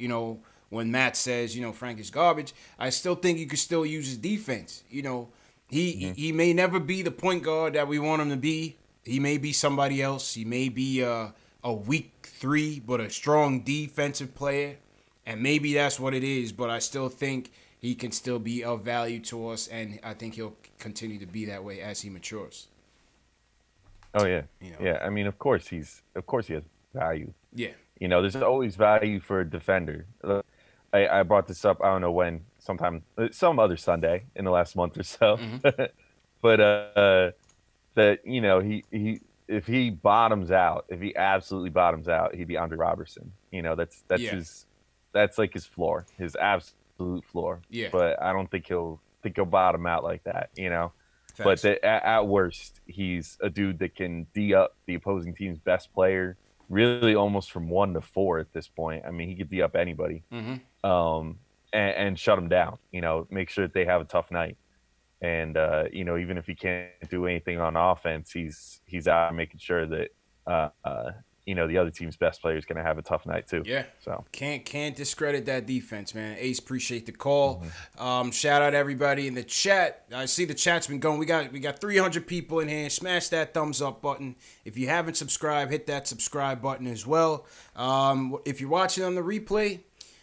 when Matt says, Frank is garbage, I still think you could still use his defense. He may never be the point guard that we want him to be. He may be somebody else. He may be a weak 3, but a strong defensive player. And maybe that's what it is. But I still think he can still be of value to us. And I think he'll continue to be that way as he matures. Oh, yeah. Yeah, I mean, of course he has value. Yeah. There's always value for a defender. I brought this up, I don't know when, some other Sunday in the last month or so. Mm-hmm. But that he if he bottoms out, if he absolutely bottoms out, he'd be Andre Robertson. That's like his floor, his absolute floor. Yeah. But I don't think he'll bottom out like that. But at worst, he's a dude that can D up the opposing team's best player, really almost from 1 to 4 at this point. I mean, he could D up anybody, and shut them down. Make sure that they have a tough night. And even if he can't do anything on offense, he's out making sure that the other team's best player is going to have a tough night too. Yeah. So can't discredit that defense, man. Ace, appreciate the call. Shout out everybody in the chat. I see the chat's been going. We got 300 people in here. Smash that thumbs up button. If you haven't subscribed, hit that subscribe button as well. If you're watching on the replay,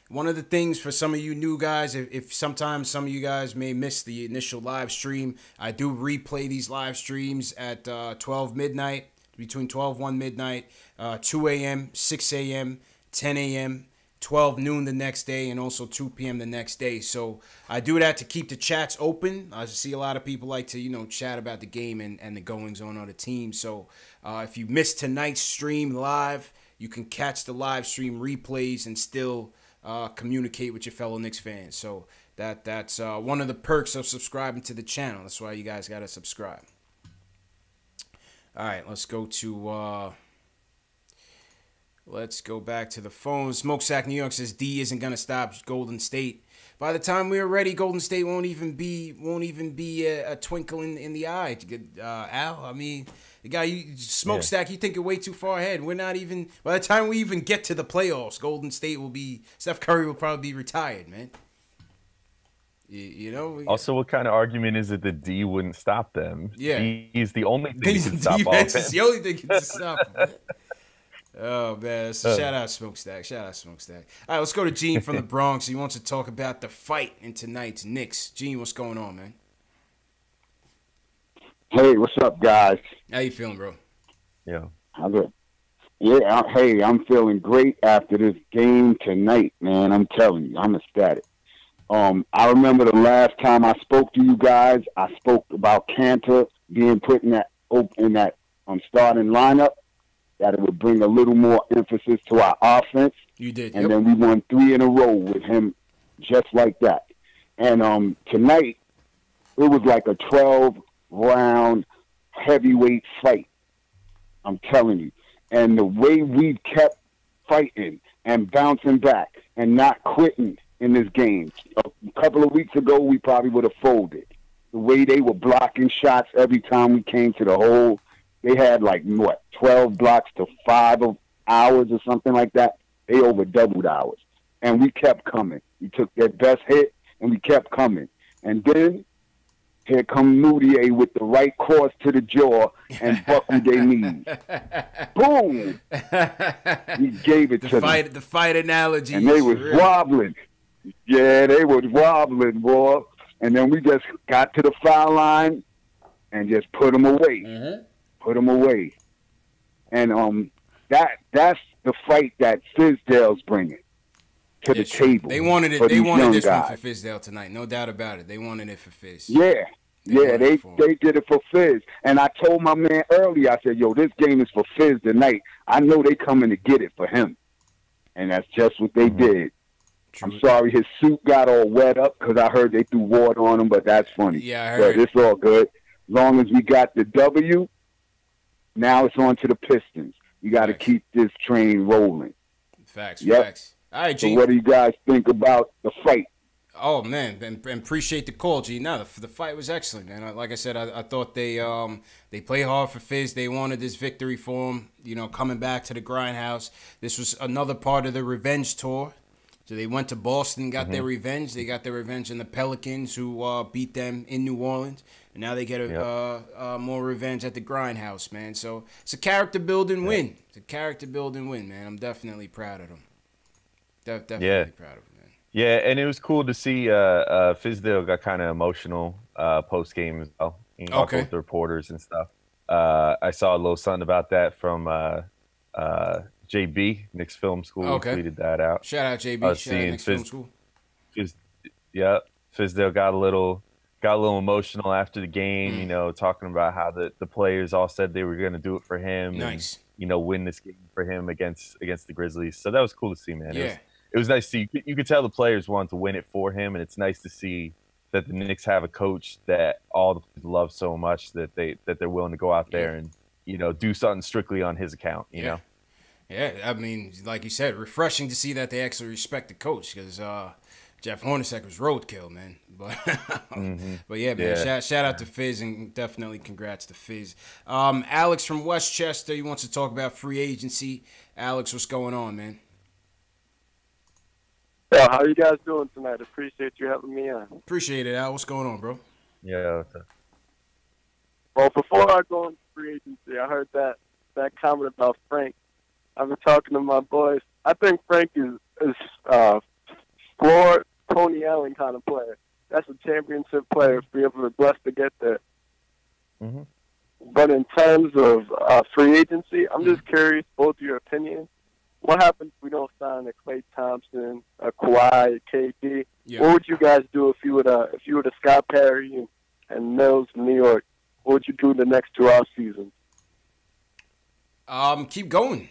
one of the things for some of you new guys, if sometimes some of you guys may miss the initial live stream, I do replay these live streams at 12 midnight, between 12 1 midnight, 2 a.m., 6 a.m., 10 a.m., 12 noon the next day, and also 2 p.m. the next day. So I do that to keep the chats open. I see a lot of people like to, chat about the game and the goings on the team. So if you missed tonight's stream live, you can catch the live stream replays and still communicate with your fellow Knicks fans. So that's one of the perks of subscribing to the channel. That's why you guys got to subscribe. All right, let's go to... Let's go back to the phone. Smokestack New York says D isn't gonna stop Golden State. By the time we're ready, Golden State won't even be a twinkle in the eye. Al, I mean, the guy Smokestack, you think you're way too far ahead. We're not even. By the time we even get to the playoffs, Golden State will be. Steph Curry will probably be retired, man. You know. Also, what kind of argument is it that D wouldn't stop them? Yeah, he's the only thing that can stop all of them. He's the only thing that can stop them. Oh, man. So shout out Smokestack. All right, let's go to Gene from the Bronx. He wants to talk about the fight in tonight's Knicks. Gene, what's going on, man? Hey, what's up, guys? How you feeling, bro? Yeah. I'm good. Yeah, hey, I'm feeling great after this game tonight, man. I'm telling you, I'm ecstatic. I remember the last time I spoke to you guys, I spoke about Cantor being put in that starting lineup, that it would bring a little more emphasis to our offense. You did, and then we won 3 in a row with him just like that. And tonight, it was like a 12-round heavyweight fight. I'm telling you. And the way we kept fighting and bouncing back and not quitting in this game. A couple of weeks ago, we probably would have folded. The way they were blocking shots every time we came to the hole. They had 12 blocks to 5 hours or something like that. They over doubled ours. And we kept coming. We took their best hit and we kept coming. And then here come Moutier with the right cross to the jaw and buckled their knees. Boom! He gave it to them. The fight analogy. And they was wobbling. Yeah, they was wobbling, boy. And then we just got to the foul line and just put them away. Mm-hmm. Put them away. And that's the fight that Fizdale's bringing to the table. They wanted it. They wanted this one for Fizdale tonight, no doubt about it. They wanted it for Fizz. Yeah, they did it for Fizz. And I told my man earlier, I said, "Yo, this game is for Fizz tonight. I know they coming to get it for him." And that's just what they did. True. I'm sorry his suit got all wet up because I heard they threw water on him, but that's funny. Yeah, I heard. But it's all good. As long as we got the W. Now it's on to the Pistons. You got to keep this train rolling. Facts. All right, G. So what do you guys think about the fight? Oh, man, and appreciate the call, G. No, the fight was excellent, man. Like I said, I thought they play hard for Fizz. They wanted this victory for him, coming back to the grindhouse. This was another part of the revenge tour. So they went to Boston, got their revenge. They got their revenge in the Pelicans, who beat them in New Orleans. And now they get more revenge at the grindhouse, man. So it's a character-building win. It's a character-building win, man. I'm definitely proud of them. Definitely proud of them, man. Yeah, and it was cool to see Fizdale got kind of emotional post-game as well. Talking with the reporters and stuff. I saw a little something about that from JB, Knicks Film School. Tweeted that out. Shout out JB. Shout out Knicks Film School. Fizdale got a little emotional after the game, talking about how the players all said they were going to do it for him. Nice. And, win this game for him against the Grizzlies. So that was cool to see, man. Yeah. It was nice to see. You could tell the players wanted to win it for him, and it's nice to see that the Knicks have a coach that all the players love so much that they're willing to go out there and, do something strictly on his account, you know? Yeah, I mean, like you said, refreshing to see that they actually respect the coach because Jeff Hornacek was roadkill, man. But but yeah, man, shout out to Fizz and definitely congrats to Fizz. Alex from Westchester, he wants to talk about free agency. Alex, what's going on, man? Yo, how you guys doing tonight? Appreciate you having me on. Appreciate it, Al. What's going on, bro? Yeah. Well, before I go into free agency, I heard that comment about Frank. I've been talking to my boys. I think Frank is floor Tony Allen kind of player. That's a championship player if we're blessed to get there. Mm-hmm. But in terms of free agency, I'm just curious, both your opinions. what happens if we don't sign a Klay Thompson, a Kawhi, a KD? Yeah. What would you guys do if you were the Scott Perry and Mills from New York? What would you do the next 2 off seasons? Keep going.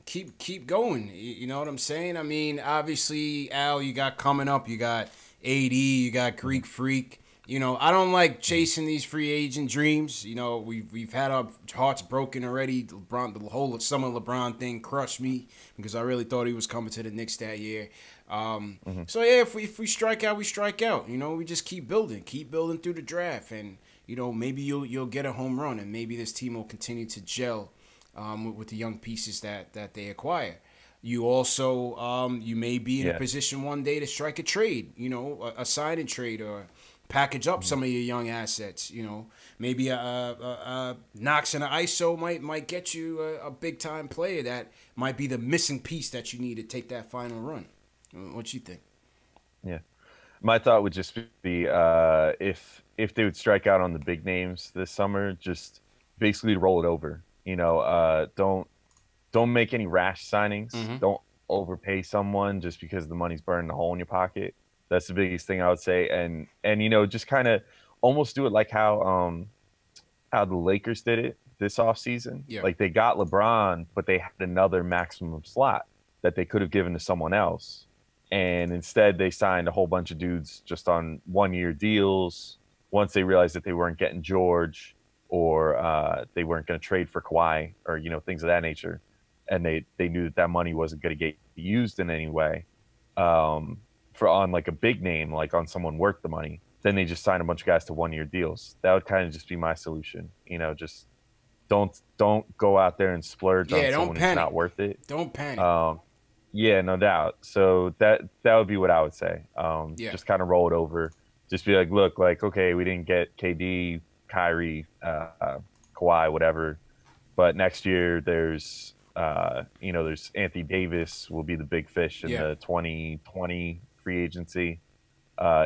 Keep going. You know what I'm saying? I mean, obviously, Al, you got coming up, you got AD, you got Greek Freak. You know, I don't like chasing these free agent dreams. You know, we've had our hearts broken already. LeBron, the whole summer LeBron thing crushed me because I really thought he was coming to the Knicks that year. So yeah, if we strike out, we strike out. You know, we just keep building through the draft, and you know, maybe you'll get a home run, and maybe this team will continue to gel with the young pieces that they acquire. You also you may be in a position one day to strike a trade. You know, a sign and trade or package up some of your young assets. You know, maybe a Knox and an ISO might get you a big time player that might be the missing piece that you need to take that final run. What you think? Yeah, my thought would just be if they would strike out on the big names this summer, just basically roll it over. You know, don't make any rash signings. Don't overpay someone just because the money's burning a hole in your pocket. That's the biggest thing I would say, and you know, just kind of almost do it like how the Lakers did it this offseason. Yeah. Like they got LeBron, but they had another maximum slot that they could have given to someone else, and instead they signed a whole bunch of dudes just on 1-year deals. Once they realized that they weren't getting George, or they weren't going to trade for Kawhi, or you know, things of that nature, and they knew that money wasn't going to get used in any way. For on like a big name, like on someone worth the money, then they just sign a bunch of guys to 1-year deals. That would kind of just be my solution. You know, just don't go out there and splurge on someone who's not worth it. Don't panic. Yeah, no doubt. So that would be what I would say. Just kind of roll it over. Just be like, look, like, okay, we didn't get KD, Kyrie, Kawhi, whatever, but next year there's there's Anthony Davis will be the big fish in the 2020 free agency.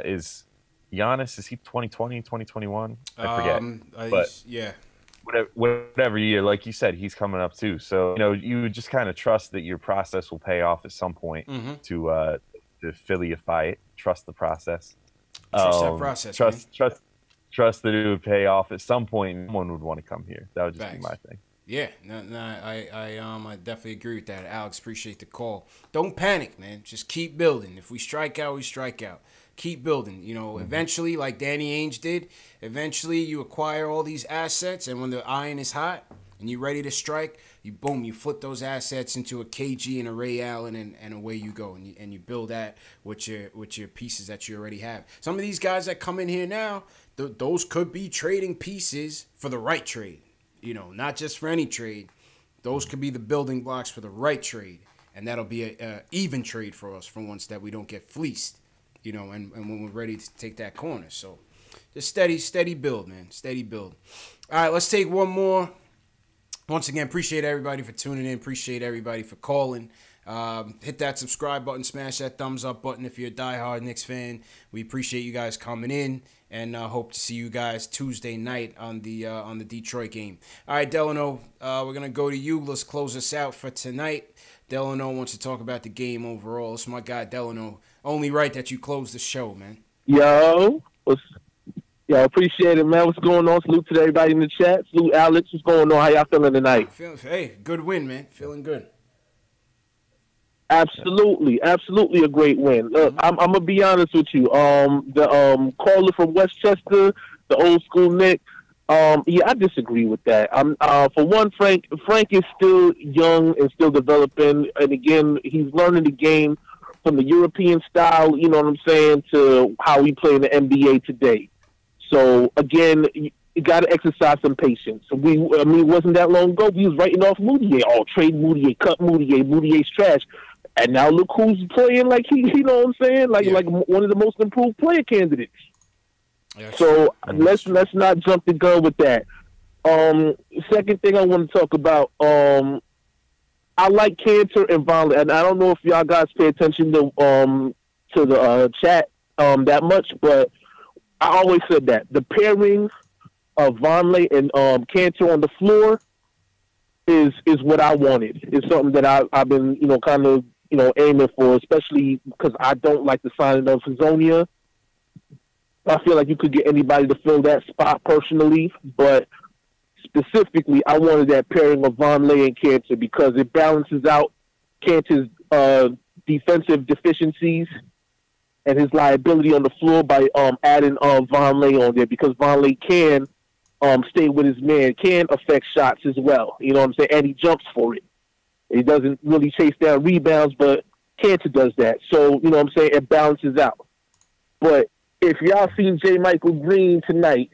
Is Giannis, is he 2020, 2021? I forget. But yeah. Whatever year, like you said, he's coming up too. So, you know, you would just kind of trust that your process will pay off at some point to Phillyify it. Trust the process. Trust that process. Trust that it would pay off at some point. Someone would want to come here. That would just be my thing. Yeah, I definitely agree with that, Alex. Appreciate the call. Don't panic, man. Just keep building. If we strike out, we strike out. Keep building. You know, eventually, like Danny Ainge did, eventually you acquire all these assets, and when the iron is hot and you're ready to strike, you flip those assets into a KG and a Ray Allen, and away you go, and you build that with your pieces that you already have. Some of these guys that come in here now, those could be trading pieces for the right trade. You know, not just for any trade. Those could be the building blocks for the right trade, and that'll be a even trade for us for once that we don't get fleeced. You know, and when we're ready to take that corner. So just steady build, man. Steady build. All right, let's take one more. Once again, appreciate everybody for tuning in. Appreciate everybody for calling. Hit that subscribe button. Smash that thumbs up button if you're a diehard Knicks fan. We appreciate you guys coming in, and hope to see you guys Tuesday night on the Detroit game. All right, Delano, we're going to go to you. Let's close us out for tonight. Delano wants to talk about the game overall. It's my guy, Delano. Only right that you close the show, man. Yo, appreciate it, man. What's going on? Salute to everybody in the chat. Salute Alex. What's going on? How y'all feeling tonight? Hey, good win, man. Feeling good. Absolutely a great win. Look, I'm gonna be honest with you. The caller from Westchester, the old school Nick. I disagree with that. For one, Frank is still young and still developing, and again, he's learning the game from the European style, you know what I'm saying, to how we play in the NBA today. So again, you got to exercise some patience. It wasn't that long ago we was writing off Moutier. Oh, trade Moutier, cut Moutier, Moutier's trash. And now look who's playing like he, you know what I'm saying, like one of the most improved player candidates. So let's not jump the gun with that. Second thing I want to talk about, I like Cantor and Vonleh, and I don't know if y'all guys pay attention to the chat that much, but I always said that the pairing of Vonleh and Cantor on the floor is what I wanted. It's something that I've been, kind of, aiming for, especially because I don't like the signing of Hazonia. I feel like you could get anybody to fill that spot personally, but specifically, I wanted that pairing of Vonleh and Cantor because it balances out Cantor's defensive deficiencies and his liability on the floor by adding Vonleh on there, because Vonleh can stay with his man, can affect shots as well. You know what I'm saying? And he jumps for it. He doesn't really chase down rebounds, but Cantor does that. So, you know what I'm saying? It balances out. But if y'all seen J. Michael Green tonight,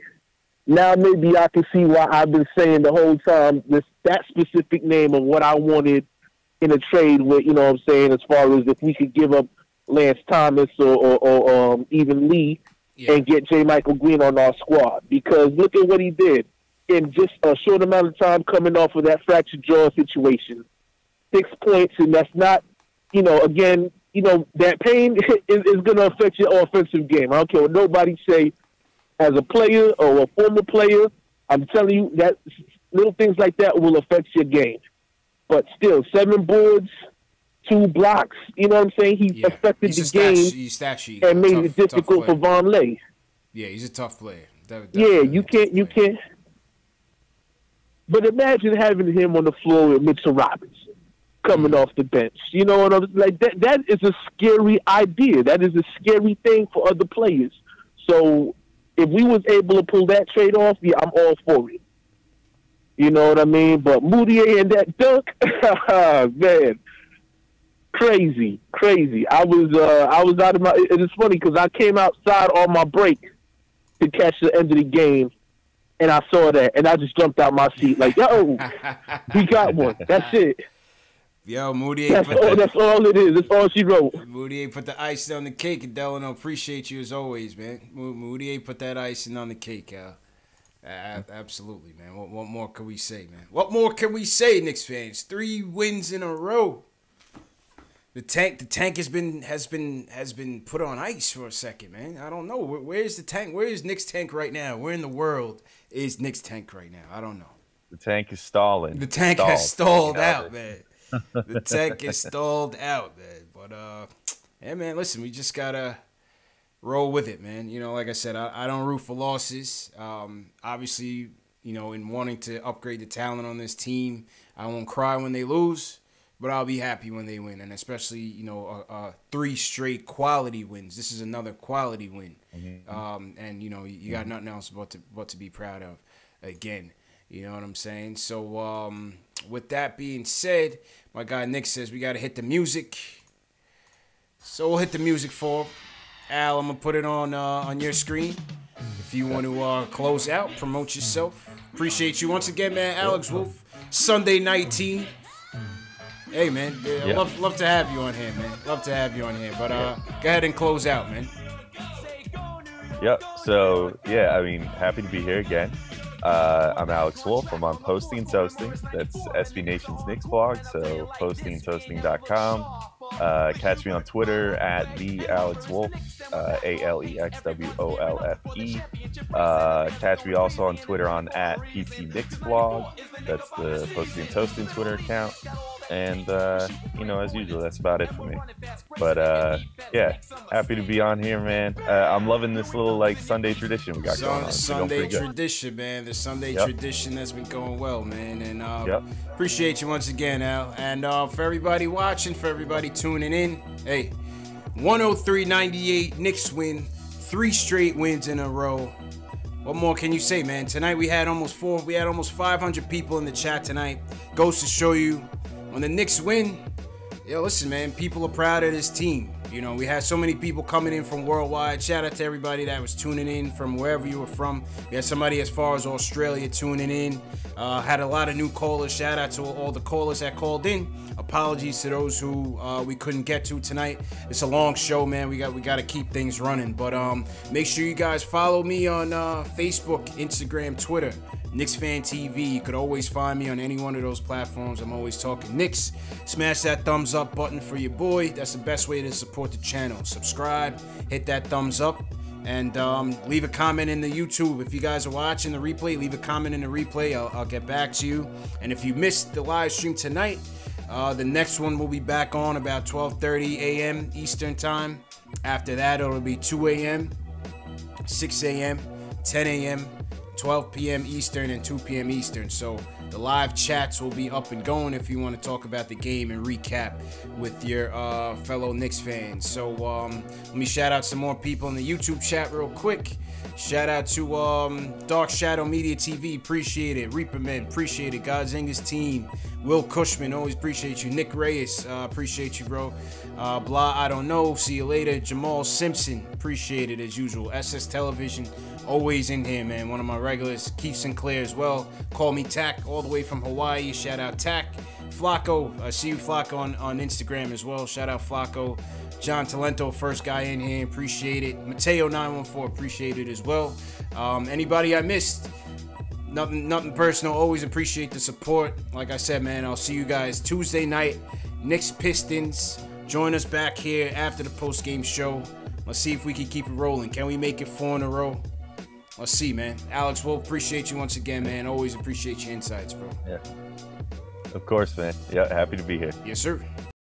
now maybe I can see why I've been saying the whole time that specific name of what I wanted in a trade with, you know what I'm saying, as far as if we could give up Lance Thomas or even Lee and get J. Michael Green on our squad. Because look at what he did in just a short amount of time coming off of that fractured jaw situation. 6 points, and that's not, again, that pain is going to affect your offensive game. I don't care what nobody say. As a player or a former player, I'm telling you that little things like that will affect your game. But still, 7 boards, 2 blocks, you know what I'm saying? He affected the game and made it difficult for Vonleh. Yeah, he's a tough player. You can't. But imagine having him on the floor with Mitchell Robinson coming off the bench. You know what I'm like? That is a scary idea. That is a scary thing for other players. So if we was able to pull that trade off, I'm all for it. You know what I mean? But Moutier and that dunk, man, crazy. I was out of my. It is funny because I came outside on my break to catch the end of the game, and I saw that, and I just jumped out my seat like, yo, he got one. That's it. Yo, Moutier. That's all it is. That's all she wrote. Moutier put the icing on the cake, and Delano, appreciate you as always, man. Moutier put that icing on the cake, absolutely, man. What more can we say, man? What more can we say, Knicks fans? 3 wins in a row. The tank has been put on ice for a second, man. I don't know. Where's the tank? Where is Knicks tank right now? Where in the world is Knicks tank right now? I don't know. The tank is stalling. The tank has stalled out, man. The tank is stalled out, man. But yeah, man, listen, we just gotta roll with it, man. Like I said, I don't root for losses. Obviously, in wanting to upgrade the talent on this team, I won't cry when they lose, but I'll be happy when they win, and especially 3 straight quality wins. This is another quality win, and you got nothing else but to be proud of. Again, you know what I'm saying? So with that being said, my guy Nick says we got to hit the music. So we'll hit the music for Al. I'm going to put it on your screen. If you want to close out, promote yourself. Appreciate you once again, man. Alex Wolf, Sunday Night Team. Hey, man. Love to have you on here, man. Love to have you on here. But go ahead and close out, man. Yep. So, happy to be here again. I'm Alex Wolf. I'm on Posting and Toasting. That's SB Nation's Knicks blog, so postingandtoasting.com. Catch me on Twitter at @TheAlexWolf, ALEXWOLFE. Catch me also on Twitter on @PTKnicksblog. That's the Posting and Toasting Twitter account. And, as usual, that's about it for me. But, happy to be on here, man. I'm loving this little, Sunday tradition we got going on. Sunday tradition, man. The Sunday tradition that's been going well, man. And appreciate you once again, Al. And for everybody watching, for everybody tuning in, hey, 103-98, Knicks win. 3 straight wins in a row. What more can you say, man? Tonight we had almost 500 people in the chat tonight. Goes to show you, when the Knicks win, listen, man, people are proud of this team. We had so many people coming in from worldwide. Shout out to everybody that was tuning in from wherever you were from. We had somebody as far as Australia tuning in. Had a lot of new callers. Shout out to all the callers that called in. Apologies to those who we couldn't get to tonight. It's a long show, man. We got to keep things running. But make sure you guys follow me on Facebook, Instagram, Twitter. Knicks Fan TV. You could always find me on any one of those platforms. I'm always talking Knicks. Smash that thumbs up button for your boy. That's the best way to support the channel. Subscribe, hit that thumbs up. And leave a comment in the YouTube. If you guys are watching the replay, leave a comment in the replay. I'll get back to you. And if you missed the live stream tonight, the next one will be back on about 12:30 a.m. Eastern time. After that, it'll be 2 a.m., 6 a.m., 10 a.m., 12 p.m. Eastern, and 2 p.m. Eastern. So the live chats will be up and going if you want to talk about the game and recap with your fellow Knicks fans. So let me shout out some more people in the YouTube chat real quick. Shout out to Dark Shadow Media TV, appreciate it. Reaper Man, appreciate it. Godzinga's team. Will Cushman, always appreciate you. Nick Reyes, appreciate you, bro. Blah, I don't know. See you later. Jamal Simpson, appreciate it as usual. SS Television, always in here, man. One of my regulars. Keith Sinclair as well. Call me Tack, all the way from Hawaii. Shout out Tack. Flacco, I see you, Flacco, on Instagram as well. Shout out Flacco. John Talento, first guy in here, appreciate it. Mateo914, appreciate it as well. Anybody I missed, nothing personal, always appreciate the support. Like I said, man, I'll see you guys Tuesday night. Knicks Pistons, join us back here after the post-game show. Let's see if we can keep it rolling. Can we make it 4 in a row? Let's see, man. Alex Wolf, appreciate you once again, man. Always appreciate your insights, bro. Yeah. Of course, man. Yeah, happy to be here. Yes, sir.